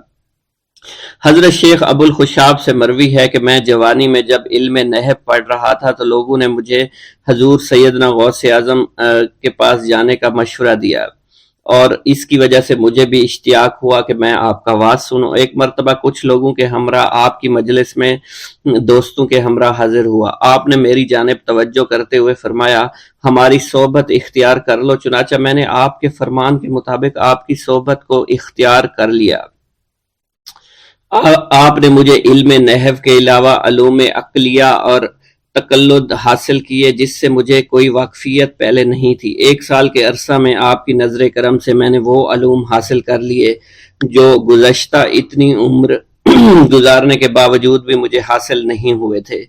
حضرت شیخ ابو الخشاب سے مروی ہے کہ میں جوانی میں جب علم نحو پڑھ رہا تھا تو لوگوں نے مجھے حضور سیدنا غوث اعظم کے پاس جانے کا مشورہ دیا، اور اس کی وجہ سے مجھے بھی اشتیاق ہوا کہ میں آپ کا واز سنوں۔ ایک مرتبہ کچھ لوگوں کے ہمراہ آپ کی مجلس میں دوستوں کے ہمراہ حاضر ہوا۔ آپ نے میری جانب توجہ کرتے ہوئے فرمایا، ہماری صحبت اختیار کر لو۔ چنانچہ میں نے آپ کے فرمان کے مطابق آپ کی صحبت کو اختیار کر لیا۔ آپ نے مجھے علم نحو کے علاوہ علوم عقلیہ اور تقلد حاصل کیے جس سے مجھے کوئی واقفیت پہلے نہیں تھی۔ 1 سال کے عرصہ میں آپ کی نظر کرم سے میں نے وہ علوم حاصل کر لیے جو گزشتہ اتنی عمر گزارنے کے باوجود بھی مجھے حاصل نہیں ہوئے تھے۔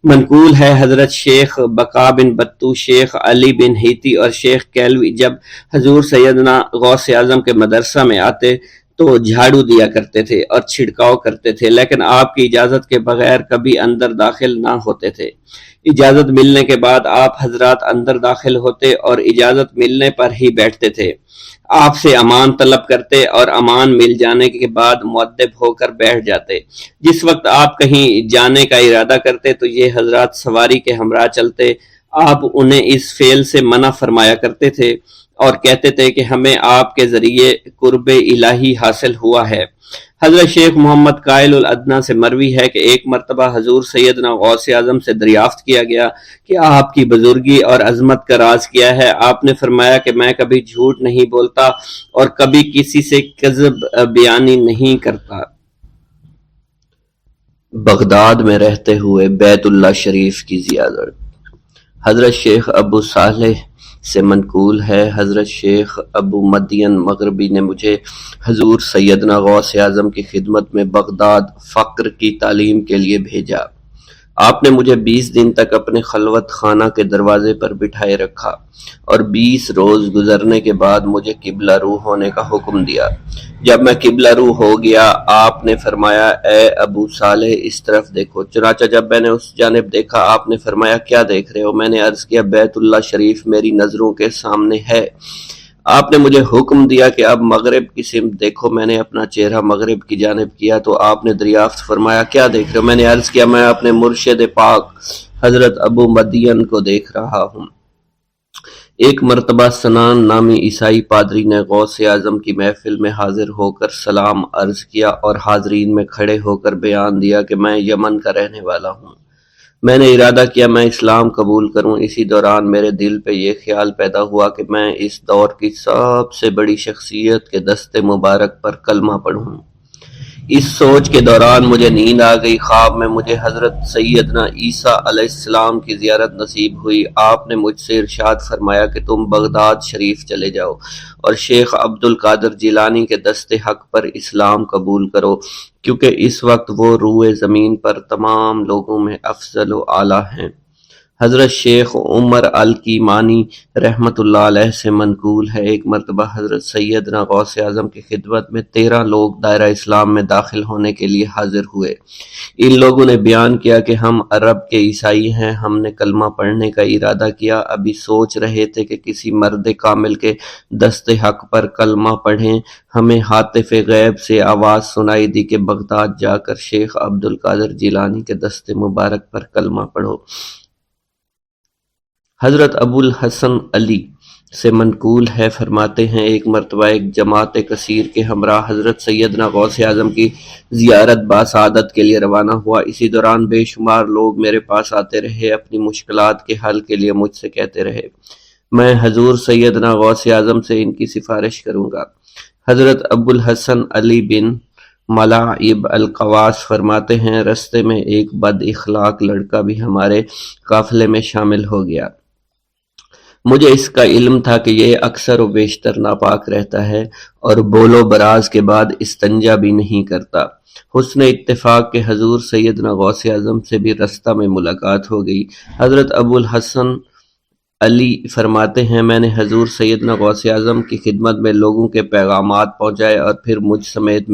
منقول ہے حضرت شیخ بقا بن بطو، شیخ علی بن ہیتی اور شیخ کیلوی جب حضور سیدنا غوث اعظم کے مدرسہ میں آتے تو جھاڑو دیا کرتے تھے اور چھڑکاؤ کرتے تھے، لیکن آپ کی اجازت کے بغیر کبھی اندر داخل نہ ہوتے تھے۔ اجازت ملنے کے بعد آپ حضرات اندر داخل ہوتے اور اجازت ملنے پر ہی بیٹھتے تھے۔ آپ سے امان طلب کرتے اور امان مل جانے کے بعد مؤدب ہو کر بیٹھ جاتے۔ جس وقت آپ کہیں جانے کا ارادہ کرتے تو یہ حضرات سواری کے ہمراہ چلتے۔ آپ انہیں اس فعل سے منع فرمایا کرتے تھے اور کہتے تھے کہ ہمیں آپ کے ذریعے قرب الہی حاصل ہوا ہے۔ حضرت شیخ محمد قائل الادنیٰ سے مروی ہے کہ ایک مرتبہ حضور سیدنا غوث اعظم سے دریافت کیا گیا کہ آپ کی بزرگی اور عظمت کا راز کیا ہے۔ آپ نے فرمایا کہ میں کبھی جھوٹ نہیں بولتا اور کبھی کسی سے کذب بیانی نہیں کرتا۔ بغداد میں رہتے ہوئے بیت اللہ شریف کی زیارت۔ حضرت شیخ ابو صالح سے منقول ہے حضرت شیخ ابو مدین مغربی نے مجھے حضور سیدنا غوث اعظم کی خدمت میں بغداد فقر کی تعلیم کے لیے بھیجا۔ آپ نے مجھے 20 دن تک اپنے خلوت خانہ کے دروازے پر بٹھائے رکھا اور 20 روز گزرنے کے بعد مجھے قبلہ رو ہونے کا حکم دیا۔ جب میں قبلہ رو ہو گیا آپ نے فرمایا، اے ابو صالح اس طرف دیکھو۔ چنانچہ جب میں نے اس جانب دیکھا آپ نے فرمایا، کیا دیکھ رہے ہو؟ میں نے عرض کیا، بیت اللہ شریف میری نظروں کے سامنے ہے۔ آپ نے مجھے حکم دیا کہ اب مغرب کی سمت دیکھو۔ میں نے اپنا چہرہ مغرب کی جانب کیا تو آپ نے دریافت فرمایا، کیا دیکھ رہے ہو؟ میں نے عرض کیا، میں اپنے مرشد پاک حضرت ابو مدین کو دیکھ رہا ہوں۔ ایک مرتبہ سنان نامی عیسائی پادری نے غوث اعظم کی محفل میں حاضر ہو کر سلام عرض کیا اور حاضرین میں کھڑے ہو کر بیان دیا کہ میں یمن کا رہنے والا ہوں۔ میں نے ارادہ کیا میں اسلام قبول کروں۔ اسی دوران میرے دل پہ یہ خیال پیدا ہوا کہ میں اس دور کی سب سے بڑی شخصیت کے دست مبارک پر کلمہ پڑھوں۔ اس سوچ کے دوران مجھے نیند آ گئی۔ خواب میں مجھے حضرت سیدنا عیسیٰ علیہ السلام کی زیارت نصیب ہوئی۔ آپ نے مجھ سے ارشاد فرمایا کہ تم بغداد شریف چلے جاؤ اور شیخ عبد القادر جیلانی کے دست حق پر اسلام قبول کرو، کیونکہ اس وقت وہ روئے زمین پر تمام لوگوں میں افضل و اعلیٰ ہیں۔ حضرت شیخ عمر الکیمانی رحمۃ اللہ علیہ سے منقول ہے، ایک مرتبہ حضرت سیدنا غوث اعظم کی خدمت میں 13 لوگ دائرہ اسلام میں داخل ہونے کے لیے حاضر ہوئے۔ ان لوگوں نے بیان کیا کہ ہم عرب کے عیسائی ہیں، ہم نے کلمہ پڑھنے کا ارادہ کیا، ابھی سوچ رہے تھے کہ کسی مرد کامل کے دست حق پر کلمہ پڑھیں، ہمیں ہاتف غیب سے آواز سنائی دی کہ بغداد جا کر شیخ عبد القادر جیلانی کے دست مبارک پر کلمہ پڑھو۔ حضرت ابو الحسن علی سے منقول ہے، فرماتے ہیں ایک مرتبہ ایک جماعت کثیر کے ہمراہ حضرت سیدنا غوث اعظم کی زیارت باسعادت کے لیے روانہ ہوا۔ اسی دوران بے شمار لوگ میرے پاس آتے رہے، اپنی مشکلات کے حل کے لیے مجھ سے کہتے رہے، میں حضور سیدنا غوث اعظم سے ان کی سفارش کروں گا۔ حضرت ابو الحسن علی بن ملاعب القواس فرماتے ہیں رستے میں ایک بد اخلاق لڑکا بھی ہمارے قافلے میں شامل ہو گیا۔ مجھے اس کا علم تھا کہ یہ اکثر و بیشتر ناپاک رہتا ہے اور بول و براز کے بعد استنجا بھی نہیں کرتا۔ حسن اتفاق کے حضور سیدنا غوث اعظم سے بھی رستہ میں ملاقات ہو گئی۔ حضرت ابو الحسن علی فرماتے ہیں میں نے حضور سیدنا غوث اعظم کی خدمت میں لوگوں کے پیغامات پہنچائے اور پھر مجھ سمیت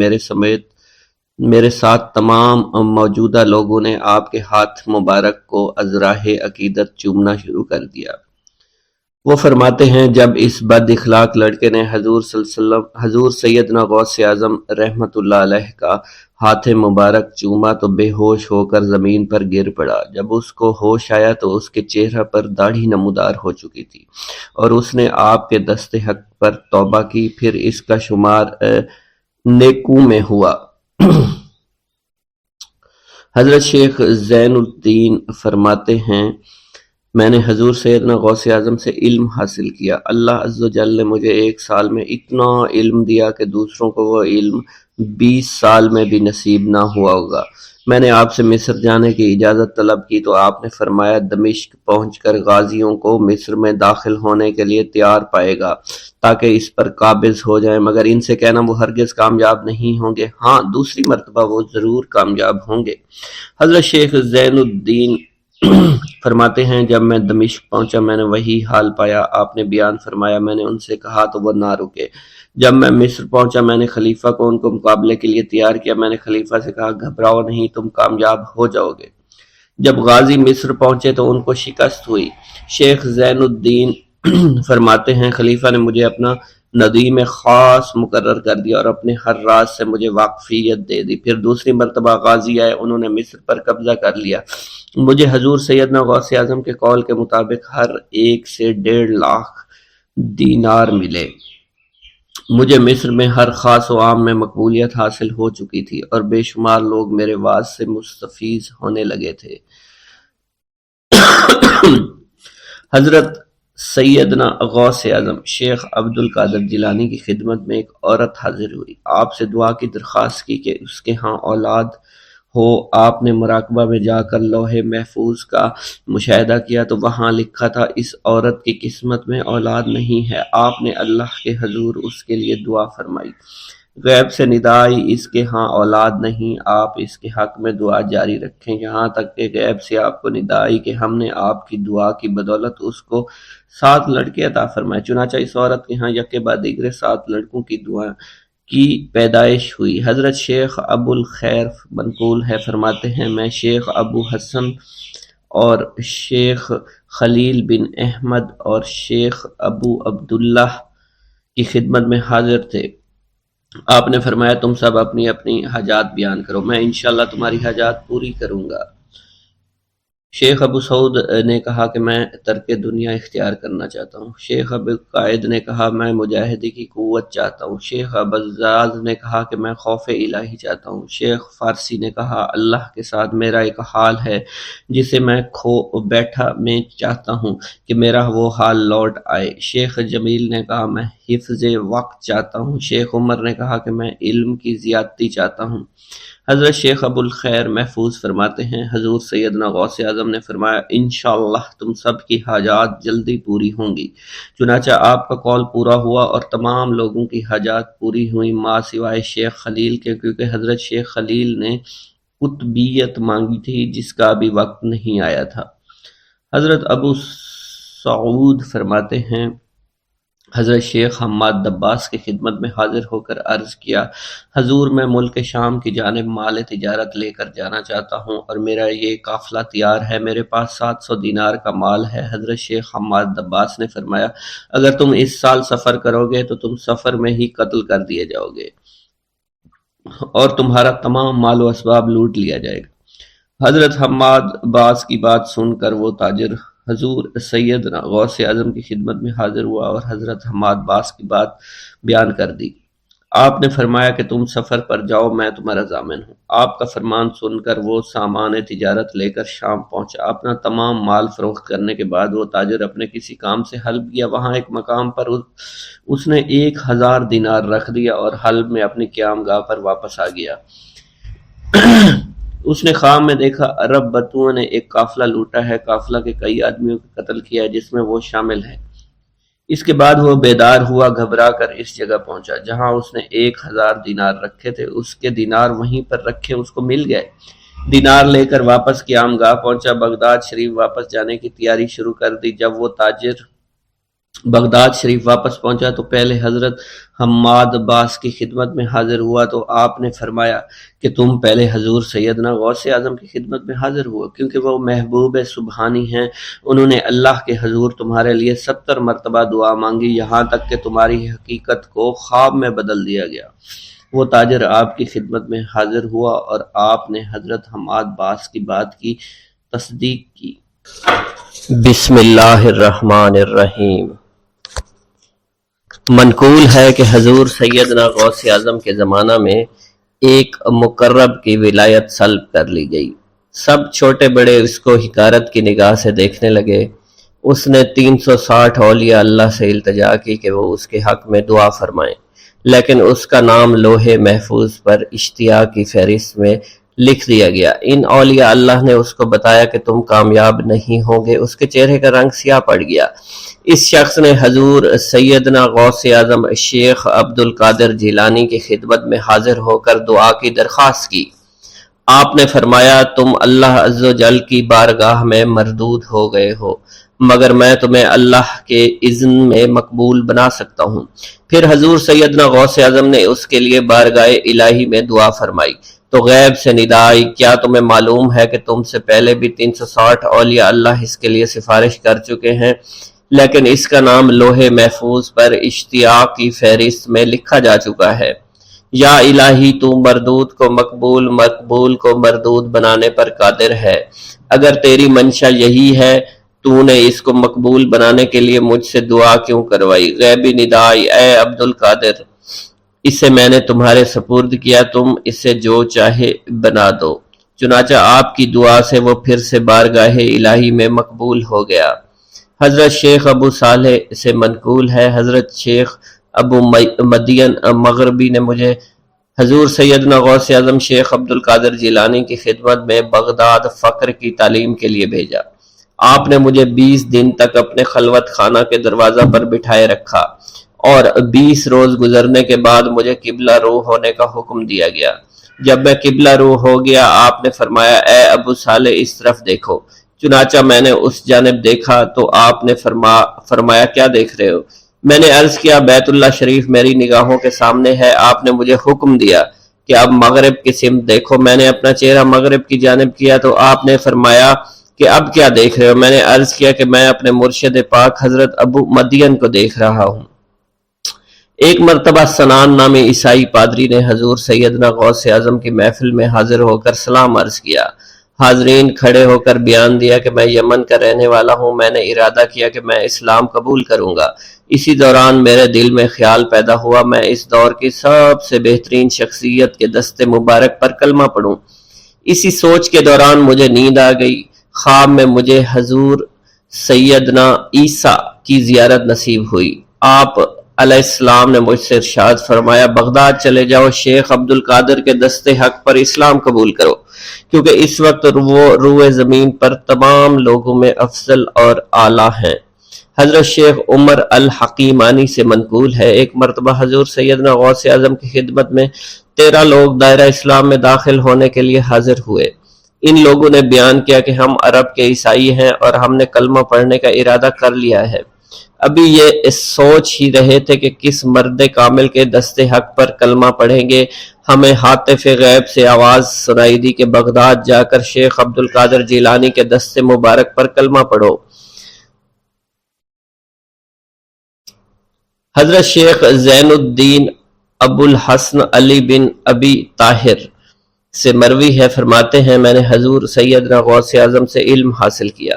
میرے ساتھ تمام موجودہ لوگوں نے آپ کے ہاتھ مبارک کو ازراہ عقیدت چومنا شروع کر دیا۔ وہ فرماتے ہیں جب اس بد اخلاق لڑکے نے حضور سیدنا غوث اعظم رحمۃ اللہ علیہ کا ہاتھ مبارک چوما تو بے ہوش ہو کر زمین پر گر پڑا۔ جب اس کو ہوش آیا تو اس کے چہرہ پر داڑھی نمودار ہو چکی تھی اور اس نے آپ کے دست حق پر توبہ کی، پھر اس کا شمار نیکوں میں ہوا۔ حضرت شیخ زین الدین فرماتے ہیں میں نے حضور سیدنا غوث اعظم سے علم حاصل کیا۔ اللہ عز و جل نے مجھے 1 سال میں اتنا علم دیا کہ دوسروں کو وہ علم 20 سال میں بھی نصیب نہ ہوا ہوگا۔ میں نے آپ سے مصر جانے کی اجازت طلب کی تو آپ نے فرمایا دمشق پہنچ کر غازیوں کو مصر میں داخل ہونے کے لیے تیار پائے گا تاکہ اس پر قابض ہو جائیں، مگر ان سے کہنا وہ ہرگز کامیاب نہیں ہوں گے، ہاں دوسری مرتبہ وہ ضرور کامیاب ہوں گے۔ حضرت شیخ زین الدین فرماتے ہیں جب میں دمشق پہنچا میں نے وہی حال پایا، آپ نے بیان فرمایا، میں نے ان سے کہا تو وہ نہ رکے۔ جب میں مصر پہنچا میں نے خلیفہ کو ان کو مقابلے کے لیے تیار کیا، میں نے خلیفہ سے کہا گھبراؤ نہیں، تم کامیاب ہو جاؤ گے۔ جب غازی مصر پہنچے تو ان کو شکست ہوئی۔ شیخ زین الدین فرماتے ہیں خلیفہ نے مجھے اپنا ندیم خاص مقرر کر دیا اور اپنے ہر راز سے مجھے واقفیت دے دی۔ پھر دوسری مرتبہ غازی آئے، انہوں نے مصر پر قبضہ کر لیا۔ مجھے حضور سیدنا غوث اعظم کے قول کے مطابق ہر ایک سے 1.5 لاکھ دینار ملے۔ مجھے مصر میں ہر خاص و عام میں مقبولیت حاصل ہو چکی تھی اور بے شمار لوگ میرے وعظ سے مستفیض ہونے لگے تھے۔ حضرت سیدنا غوث اعظم شیخ عبد القادر جیلانی کی خدمت میں ایک عورت حاضر ہوئی، آپ سے دعا کی درخواست کی کہ اس کے ہاں اولاد ہو۔ آپ نے مراقبہ میں جا کر لوح محفوظ کا مشاہدہ کیا تو وہاں لکھا تھا اس عورت کی قسمت میں اولاد نہیں ہے۔ آپ نے اللہ کے حضور اس کے لیے دعا فرمائی، غیب سے ندا آئی اس کے ہاں اولاد نہیں، آپ اس کے حق میں دعا جاری رکھیں، یہاں تک کہ غیب سے آپ کو ندا آئی کہ ہم نے آپ کی دعا کی بدولت اس کو 7 لڑکے عطا فرمائے۔ چنانچہ اس عورت کے ہاں یکے بعد دیگرے 7 لڑکوں کی دعا کی پیدائش ہوئی۔ حضرت شیخ ابو الخیر منقول ہے، فرماتے ہیں میں شیخ ابو حسن اور شیخ خلیل بن احمد اور شیخ ابو عبداللہ کی خدمت میں حاضر تھے۔ آپ نے فرمایا تم سب اپنی اپنی حاجات بیان کرو، میں انشاءاللہ تمہاری حاجات پوری کروں گا۔ شیخ ابو سعود نے کہا کہ میں ترک دنیا اختیار کرنا چاہتا ہوں۔ شیخ ابو قائد نے کہا میں مجاہدی کی قوت چاہتا ہوں۔ شیخ ابوالزاز نے کہا کہ میں خوف الہی چاہتا ہوں۔ شیخ فارسی نے کہا اللہ کے ساتھ میرا ایک حال ہے جسے میں کھو بیٹھا میں چاہتا ہوں کہ میرا وہ حال لوٹ آئے۔ شیخ جمیل نے کہا میں حفظ وقت چاہتا ہوں۔ شیخ عمر نے کہا کہ میں علم کی زیادتی چاہتا ہوں۔ حضرت شیخ ابو الخیر محفوظ فرماتے ہیں حضور سیدنا غوث اعظم نے فرمایا انشاءاللہ تم سب کی حاجات جلدی پوری ہوں گی۔ چنانچہ آپ کا قول پورا ہوا اور تمام لوگوں کی حاجات پوری ہوئی ما سوائے شیخ خلیل کے، کیونکہ حضرت شیخ خلیل نے قطبیت مانگی تھی جس کا ابھی وقت نہیں آیا تھا۔ حضرت ابو سعود فرماتے ہیں حضرت شیخ حماد دباس کی خدمت میں حاضر ہو کر عرض کیا حضور میں ملک شام کی جانب مال تجارت لے کر جانا چاہتا ہوں اور میرا یہ قافلہ تیار ہے، میرے پاس 700 دینار کا مال ہے۔ حضرت شیخ حماد دباس نے فرمایا اگر تم اس سال سفر کرو گے تو تم سفر میں ہی قتل کر دیے جاؤ گے اور تمہارا تمام مال و اسباب لوٹ لیا جائے گا۔ حضرت حماد عباس کی بات سن کر وہ تاجر حضور سیدنا غوث اعظم کی خدمت میں حاضر ہوا اور حضرت حماد باس کی بات بیان کر دی۔ آپ نے فرمایا کہ تم سفر پر جاؤ، میں تمہارا ضامن ہوں۔ آپ کا فرمان سن کر وہ سامان تجارت لے کر شام پہنچا۔ اپنا تمام مال فروخت کرنے کے بعد وہ تاجر اپنے کسی کام سے حلب گیا۔ وہاں ایک مقام پر اس نے 1000 دینار رکھ دیا اور حلب میں اپنی قیام گاہ پر واپس آ گیا۔ اس نے خواب میں دیکھا عرب بتوؤں نے ایک قافلہ لوٹا ہے، قافلہ کے کئی آدمیوں کو قتل کیا ہے جس میں وہ شامل ہے۔ اس کے بعد وہ بیدار ہوا، گھبرا کر اس جگہ پہنچا جہاں اس نے 1000 دینار رکھے تھے۔ اس کے دینار وہیں پر رکھے اس کو مل گئے۔ دینار لے کر واپس قیام گاہ پہنچا، بغداد شریف واپس جانے کی تیاری شروع کر دی۔ جب وہ تاجر بغداد شریف واپس پہنچا تو پہلے حضرت حماد باس کی خدمت میں حاضر ہوا تو آپ نے فرمایا کہ تم پہلے حضور سیدنا غوث اعظم کی خدمت میں حاضر ہوا، کیونکہ وہ محبوب سبحانی ہیں۔ انہوں نے اللہ کے حضور تمہارے لیے 70 مرتبہ دعا مانگی، یہاں تک کہ تمہاری حقیقت کو خواب میں بدل دیا گیا۔ وہ تاجر آپ کی خدمت میں حاضر ہوا اور آپ نے حضرت حماد باس کی بات کی تصدیق کی۔ بسم اللہ الرحمن الرحیم۔ منقول ہے کہ حضور سیدنا غوث اعظم کے زمانہ میں ایک مقرب کی ولایت سلب کر لی گئی۔ سب چھوٹے بڑے اس کو حقارت کی نگاہ سے دیکھنے لگے۔ اس نے 360 اولیاء اللہ سے التجا کی کہ وہ اس کے حق میں دعا فرمائیں، لیکن اس کا نام لوح محفوظ پر اشتیاق کی فہرست میں لکھ دیا گیا۔ ان اولیاء اللہ نے اس کو بتایا کہ تم کامیاب نہیں ہوں گے۔ اس کے چہرے کا رنگ سیاہ پڑ گیا۔ اس شخص نے حضور سیدنا غوث اعظم شیخ عبد القادر جیلانی کی خدمت میں حاضر ہو کر دعا کی درخواست کی۔ آپ نے فرمایا تم اللہ عز و جل کی بارگاہ میں مردود ہو گئے ہو، مگر میں تمہیں اللہ کے اذن میں مقبول بنا سکتا ہوں۔ پھر حضور سیدنا غوث اعظم نے اس کے لیے بارگاہ الہی میں دعا فرمائی تو غیب سے ندا آئی، کیا تمہیں معلوم ہے کہ تم سے پہلے بھی 360 اولیاء اللہ اس کے لیے سفارش کر چکے ہیں، لیکن اس کا نام لوح محفوظ پر اشتیاق کی فہرست میں لکھا جا چکا ہے۔ یا الہی تو مردود کو مقبول، مقبول کو مردود بنانے پر قادر ہے۔ اگر تیری منشا یہی ہے تو نے اس کو مقبول بنانے کے لیے مجھ سے دعا کیوں کروائی؟ غیبی ندا آئی، اے عبد القادر، اسے میں نے تمہارے سپرد کیا، تم اسے جو چاہے بنا دو۔ چنانچہ آپ کی دعا سے وہ پھر سے بارگاہ الہی میں مقبول ہو گیا۔ حضرت شیخ ابو صالح سے منقول ہے حضرت شیخ ابو مدین مغربی نے مجھے حضور سیدنا غوث اعظم شیخ عبد القادر جیلانی کی خدمت میں بغداد فقر کی تعلیم کے لیے بھیجا۔ آپ نے مجھے 20 دن تک اپنے خلوت خانہ کے دروازہ پر بٹھائے رکھا اور 20 روز گزرنے کے بعد مجھے قبلہ رو ہونے کا حکم دیا گیا۔ جب میں قبلہ رو ہو گیا آپ نے فرمایا اے ابو صالح اس طرف دیکھو۔ چنانچہ میں نے اس جانب دیکھا تو آپ نے فرمایا کیا دیکھ رہے ہو؟ میں نے عرض کیا بیت اللہ شریف میری نگاہوں کے سامنے ہے۔ آپ نے مجھے حکم دیا کہ اب مغرب کی سمت دیکھو۔ میں نے اپنا چہرہ مغرب کی جانب کیا تو آپ نے فرمایا کہ اب کیا دیکھ رہے ہو؟ میں نے عرض کیا کہ میں اپنے مرشد پاک حضرت ابو مدین کو دیکھ رہا ہوں۔ ایک مرتبہ سنان نامی عیسائی پادری نے حضور سیدنا غوث اعظم کی محفل میں حاضر ہو کر سلام عرض کیا۔ حاضرین کھڑے ہو کر بیان دیا کہ میں یمن کا رہنے والا ہوں، میں نے ارادہ کیا کہ میں اسلام قبول کروں گا۔ اسی دوران میرے دل میں خیال پیدا ہوا میں اس دور کی سب سے بہترین شخصیت کے دست مبارک پر کلمہ پڑھوں۔ اسی سوچ کے دوران مجھے نیند آ گئی۔ خواب میں مجھے حضور سیدنا عیسیٰ کی زیارت نصیب ہوئی۔ آپ علیہ السلام نے مجھ سے ارشاد فرمایا بغداد چلے جاؤ، شیخ عبد القادر کے دستے حق پر اسلام قبول کرو، کیونکہ اس وقت وہ روئے زمین پر تمام لوگوں میں افضل اور اعلیٰ ہیں۔ حضرت شیخ عمر الحکیمانی سے منقول ہے، ایک مرتبہ حضور سیدنا غوث اعظم کی خدمت میں 13 لوگ دائرہ اسلام میں داخل ہونے کے لیے حاضر ہوئے۔ ان لوگوں نے بیان کیا کہ ہم عرب کے عیسائی ہیں اور ہم نے کلمہ پڑھنے کا ارادہ کر لیا ہے۔ ابھی یہ سوچ ہی رہے تھے کہ کس مرد کامل کے دستے حق پر کلمہ پڑھیں گے، ہمیں ہاتف غیب سے آواز سنائی دی کہ بغداد جا کر شیخ عبد القادر جیلانی کے دستے مبارک پر کلمہ پڑھو۔ حضرت شیخ زین الدین ابو الحسن علی بن ابی طاہر سے مروی ہے، فرماتے ہیں میں نے حضور سیدنا غوث اعظم سے علم حاصل کیا۔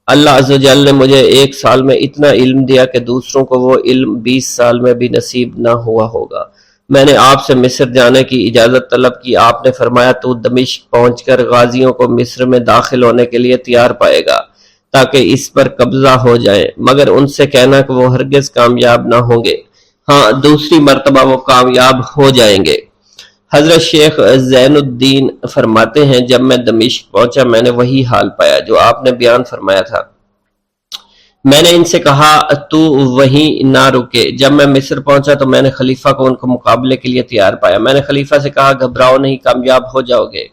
اللہ عز و جل نے مجھے 1 سال میں اتنا علم دیا کہ دوسروں کو وہ علم 20 سال میں بھی نصیب نہ ہوا ہوگا۔ میں نے آپ سے مصر جانے کی اجازت طلب کی، آپ نے فرمایا تو دمشق پہنچ کر غازیوں کو مصر میں داخل ہونے کے لیے تیار پائے گا تاکہ اس پر قبضہ ہو جائے، مگر ان سے کہنا کہ وہ ہرگز کامیاب نہ ہوں گے، ہاں دوسری مرتبہ وہ کامیاب ہو جائیں گے۔ حضرت شیخ زین الدین فرماتے ہیں جب میں دمشق پہنچا میں نے وہی حال پایا جو آپ نے بیان فرمایا تھا۔ میں نے ان سے کہا تو وہیں نہ رکے۔ جب میں مصر پہنچا تو میں نے خلیفہ کو ان کو مقابلے کے لیے تیار پایا۔ میں نے خلیفہ سے کہا گھبراؤ نہیں، کامیاب ہو جاؤ گے۔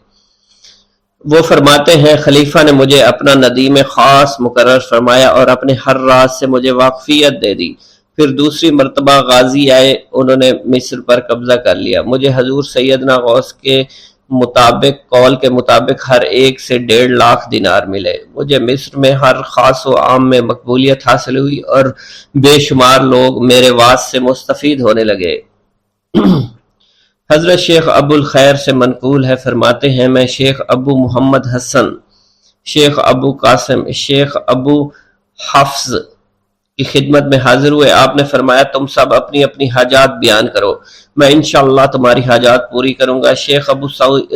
وہ فرماتے ہیں خلیفہ نے مجھے اپنا ندیم خاص مقرر فرمایا اور اپنے ہر راز سے مجھے واقفیت دے دی۔ پھر دوسری مرتبہ غازی آئے، انہوں نے مصر پر قبضہ کر لیا۔ مجھے حضور سیدنا غوث کے مطابق قول کے مطابق ہر ایک سے 1.5 لاکھ دینار ملے۔ مجھے مصر میں ہر خاص و عام میں مقبولیت حاصل ہوئی اور بے شمار لوگ میرے واعظ سے مستفید ہونے لگے۔ حضرت شیخ ابو الخیر سے منقول ہے، فرماتے ہیں میں شیخ ابو محمد حسن، شیخ ابو قاسم، شیخ ابو حفظ کی خدمت میں حاضر ہوئے۔ آپ نے فرمایا تم سب اپنی اپنی حاجات بیان کرو، میں انشاءاللہ تمہاری حاجات پوری کروں گا۔ شیخ ابو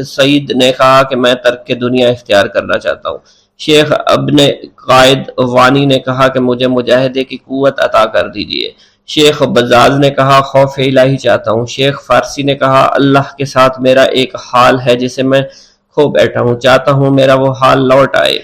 سعید نے کہا کہ میں ترک دنیا اختیار کرنا چاہتا ہوں۔ شیخ ابن قائد وانی نے کہا کہ مجھے مجاہدے کی قوت عطا کر دیجئے۔ شیخ بزاز نے کہا خوف الہی چاہتا ہوں۔ شیخ فارسی نے کہا اللہ کے ساتھ میرا ایک حال ہے جسے میں کھو بیٹھا ہوں، چاہتا ہوں میرا وہ حال لوٹ آئے۔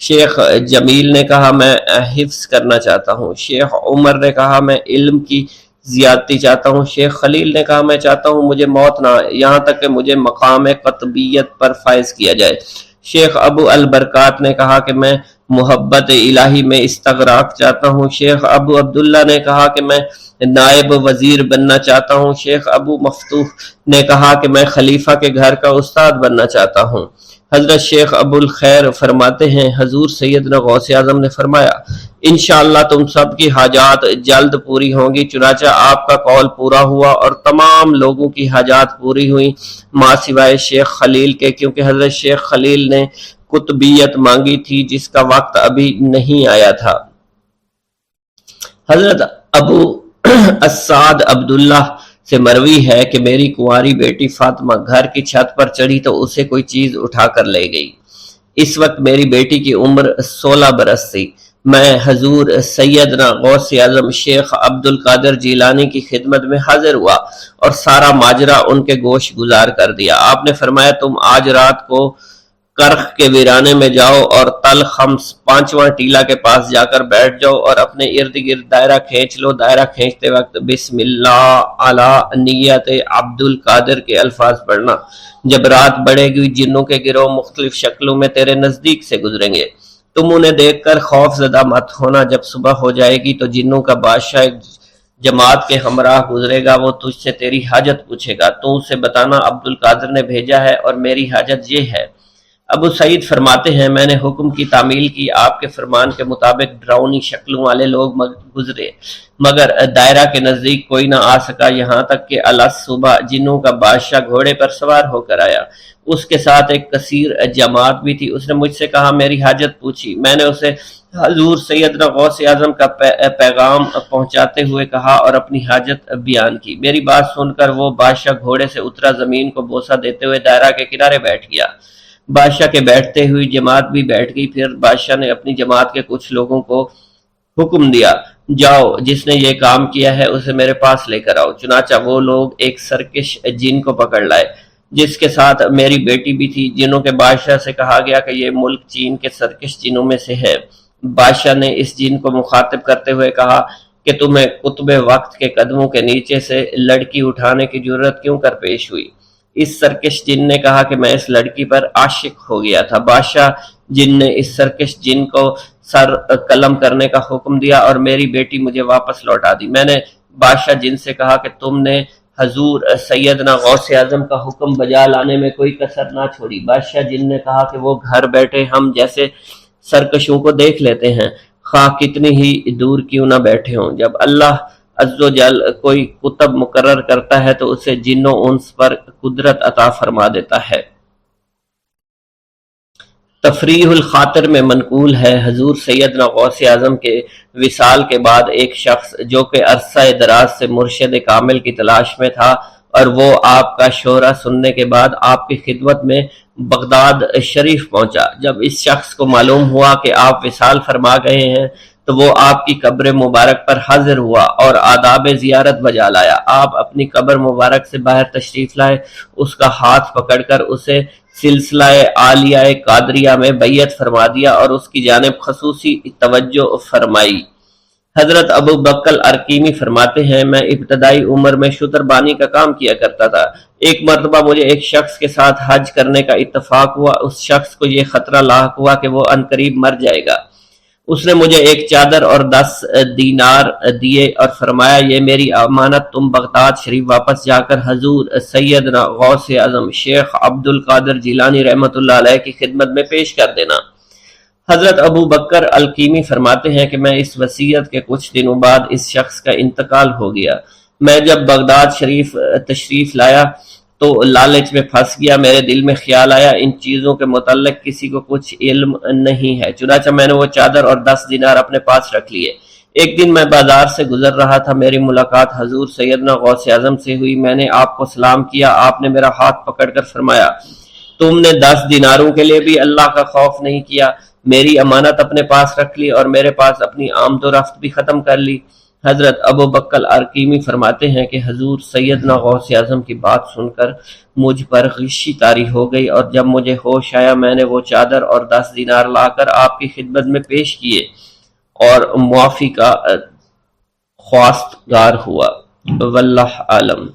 شیخ جمیل نے کہا میں حفظ کرنا چاہتا ہوں۔ شیخ عمر نے کہا میں علم کی زیادتی چاہتا ہوں۔ شیخ خلیل نے کہا میں چاہتا ہوں مجھے موت نہ آئے، یہاں تک کہ مجھے مقام قطبیت پر فائز کیا جائے۔ شیخ ابو البرکات نے کہا کہ میں محبت الہی میں استغراق چاہتا ہوں۔ شیخ ابو عبداللہ نے کہا کہ میں نائب وزیر بننا چاہتا ہوں۔ شیخ ابو مفتوح نے کہا کہ میں خلیفہ کے گھر کا استاد بننا چاہتا ہوں۔ حضرت شیخ ابو الخیر فرماتے ہیں حضور سیدنا غوث اعظم نے فرمایا انشاءاللہ تم سب کی حاجات جلد پوری ہوں گی۔ چنانچہ آپ کا قول پورا ہوا اور تمام لوگوں کی حاجات پوری ہوئیں ماں سوائے شیخ خلیل کے، کیونکہ حضرت شیخ خلیل نے قطبیت مانگی تھی جس کا وقت ابھی نہیں آیا تھا۔ حضرت ابو اسعد عبداللہ سے مروی ہے کہ میری کنواری بیٹی فاطمہ گھر کی چھت پر چڑھی تو اسے کوئی چیز اٹھا کر لے گئی۔ اس وقت میری بیٹی کی عمر 16 برس تھی۔ میں حضور سیدنا غوث اعظم شیخ عبد القادر جیلانی کی خدمت میں حاضر ہوا اور سارا ماجرا ان کے گوش گزار کر دیا۔ آپ نے فرمایا تم آج رات کو کرخ کے ویرانے میں جاؤ اور تل خمس 5واں ٹیلا کے پاس جا کر بیٹھ جاؤ اور اپنے ارد گرد دائرہ کھینچ لو۔ دائرہ کھینچتے وقت بسم اللہ علی نیت عبد القادر کے الفاظ پڑھنا۔ جب رات بڑھے گی جنوں کے گروہ مختلف شکلوں میں تیرے نزدیک سے گزریں گے، تم انہیں دیکھ کر خوف زدہ مت ہونا۔ جب صبح ہو جائے گی تو جنوں کا بادشاہ جماعت کے ہمراہ گزرے گا، وہ تجھ سے تیری حاجت پوچھے گا، تو اسے بتانا عبد القادر نے بھیجا ہے اور میری حاجت یہ ہے۔ ابو سعید فرماتے ہیں میں نے حکم کی تعمیل کی، آپ کے فرمان کے مطابق ڈراؤنی شکلوں والے لوگ گزرے مگر دائرہ کے نزدیک کوئی نہ آ سکا، یہاں تک کہ صبح جنوں کا بادشاہ گھوڑے پر سوار ہو کر آیا، اس کے ساتھ ایک کثیر جماعت بھی تھی۔ اس نے مجھ سے کہا میری حاجت پوچھی۔ میں نے اسے حضور سیدنا غوث اعظم کا پیغام پہنچاتے ہوئے کہا اور اپنی حاجت بیان کی۔ میری بات سن کر وہ بادشاہ گھوڑے سے اترا، زمین کو بوسہ دیتے ہوئے دائرہ کے کنارے بیٹھ گیا۔ بادشاہ کے بیٹھتے ہوئی جماعت بھی بیٹھ گئی۔ پھر بادشاہ نے اپنی جماعت کے کچھ لوگوں کو حکم دیا جاؤ جس نے یہ کام کیا ہے اسے میرے پاس لے کر آؤ۔ چنانچہ وہ لوگ ایک سرکش جن کو پکڑ لائے جس کے ساتھ میری بیٹی بھی تھی۔ جنوں کے بادشاہ سے کہا گیا کہ یہ ملک چین کے سرکش جنوں میں سے ہے۔ بادشاہ نے اس جن کو مخاطب کرتے ہوئے کہا کہ تمہیں قطب وقت کے قدموں کے نیچے سے لڑکی اٹھانے کی جرت کیوں کر پیش ہوئی؟ اس سرکش جن نے کہا کہ میں اس لڑکی پر عاشق ہو گیا تھا۔ بادشاہ جن نے اس سرکش جن کو سر قلم کرنے کا حکم دیا اور میری بیٹی مجھے واپس لوٹا دی۔ میں نے بادشاہ جن سے کہا کہ تم نے حضور سیدنا غوث اعظم کا حکم بجا لانے میں کوئی کسر نہ چھوڑی۔ بادشاہ جن نے کہا کہ وہ گھر بیٹھے ہم جیسے سرکشوں کو دیکھ لیتے ہیں، خواہ کتنی ہی دور کیوں نہ بیٹھے ہوں۔ جب اللہ عز و جل کوئی کتب مقرر کرتا ہے تو اسے جن و انس پر قدرت عطا فرما دیتا ہے۔ تفریح الخاطر میں منقول ہے حضور سیدنا غوث اعظم کے وصال کے بعد ایک شخص جو کہ عرصہ دراز سے مرشد کامل کی تلاش میں تھا اور وہ آپ کا شورا سننے کے بعد آپ کی خدمت میں بغداد شریف پہنچا۔ جب اس شخص کو معلوم ہوا کہ آپ وصال فرما گئے ہیں تو وہ آپ کی قبر مبارک پر حاضر ہوا اور آداب زیارت بجا لایا۔ آپ اپنی قبر مبارک سے باہر تشریف لائے، اس کا ہاتھ پکڑ کر اسے سلسلہ عالیہ قادریہ میں بیعت فرما دیا اور اس کی جانب خصوصی توجہ فرمائی۔ حضرت ابو بکر ارکیمی فرماتے ہیں میں ابتدائی عمر میں شتر بانی کا کام کیا کرتا تھا۔ ایک مرتبہ مجھے ایک شخص کے ساتھ حج کرنے کا اتفاق ہوا۔ اس شخص کو یہ خطرہ لاحق ہوا کہ وہ عنقریب مر جائے گا۔ اس نے مجھے ایک چادر اور 10 دینار دیے اور فرمایا یہ میری امانت تم بغداد شریف واپس جا کر حضور سیدنا غوث اعظم شیخ عبد القادر جیلانی رحمۃ اللہ علیہ کی خدمت میں پیش کر دینا۔ حضرت ابو بکر الکیمی فرماتے ہیں کہ میں اس وصیت کے کچھ دنوں بعد اس شخص کا انتقال ہو گیا۔ میں جب بغداد شریف تشریف لایا تو لالچ میں پھنس گیا۔ میرے دل میں خیال آیا ان چیزوں کے متعلق کسی کو کچھ علم نہیں ہے، چنانچہ میں نے وہ چادر اور 10 دینار اپنے پاس رکھ لیے۔ ایک دن میں بازار سے گزر رہا تھا، میری ملاقات حضور سیدنا غوث اعظم سے ہوئی۔ میں نے آپ کو سلام کیا، آپ نے میرا ہاتھ پکڑ کر فرمایا تم نے 10 دیناروں کے لیے بھی اللہ کا خوف نہیں کیا، میری امانت اپنے پاس رکھ لی اور میرے پاس اپنی آمد و رفت بھی ختم کر لی۔ حضرت ابو بکر ارکیمی فرماتے ہیں کہ حضور سیدنا غوث اعظم کی بات سن کر مجھ پر غشی طاری ہو گئی اور جب مجھے ہوش آیا میں نے وہ چادر اور 10 دینار لا کر آپ کی خدمت میں پیش کیے اور معافی کا خواستگار ہوا۔ واللہ عالم۔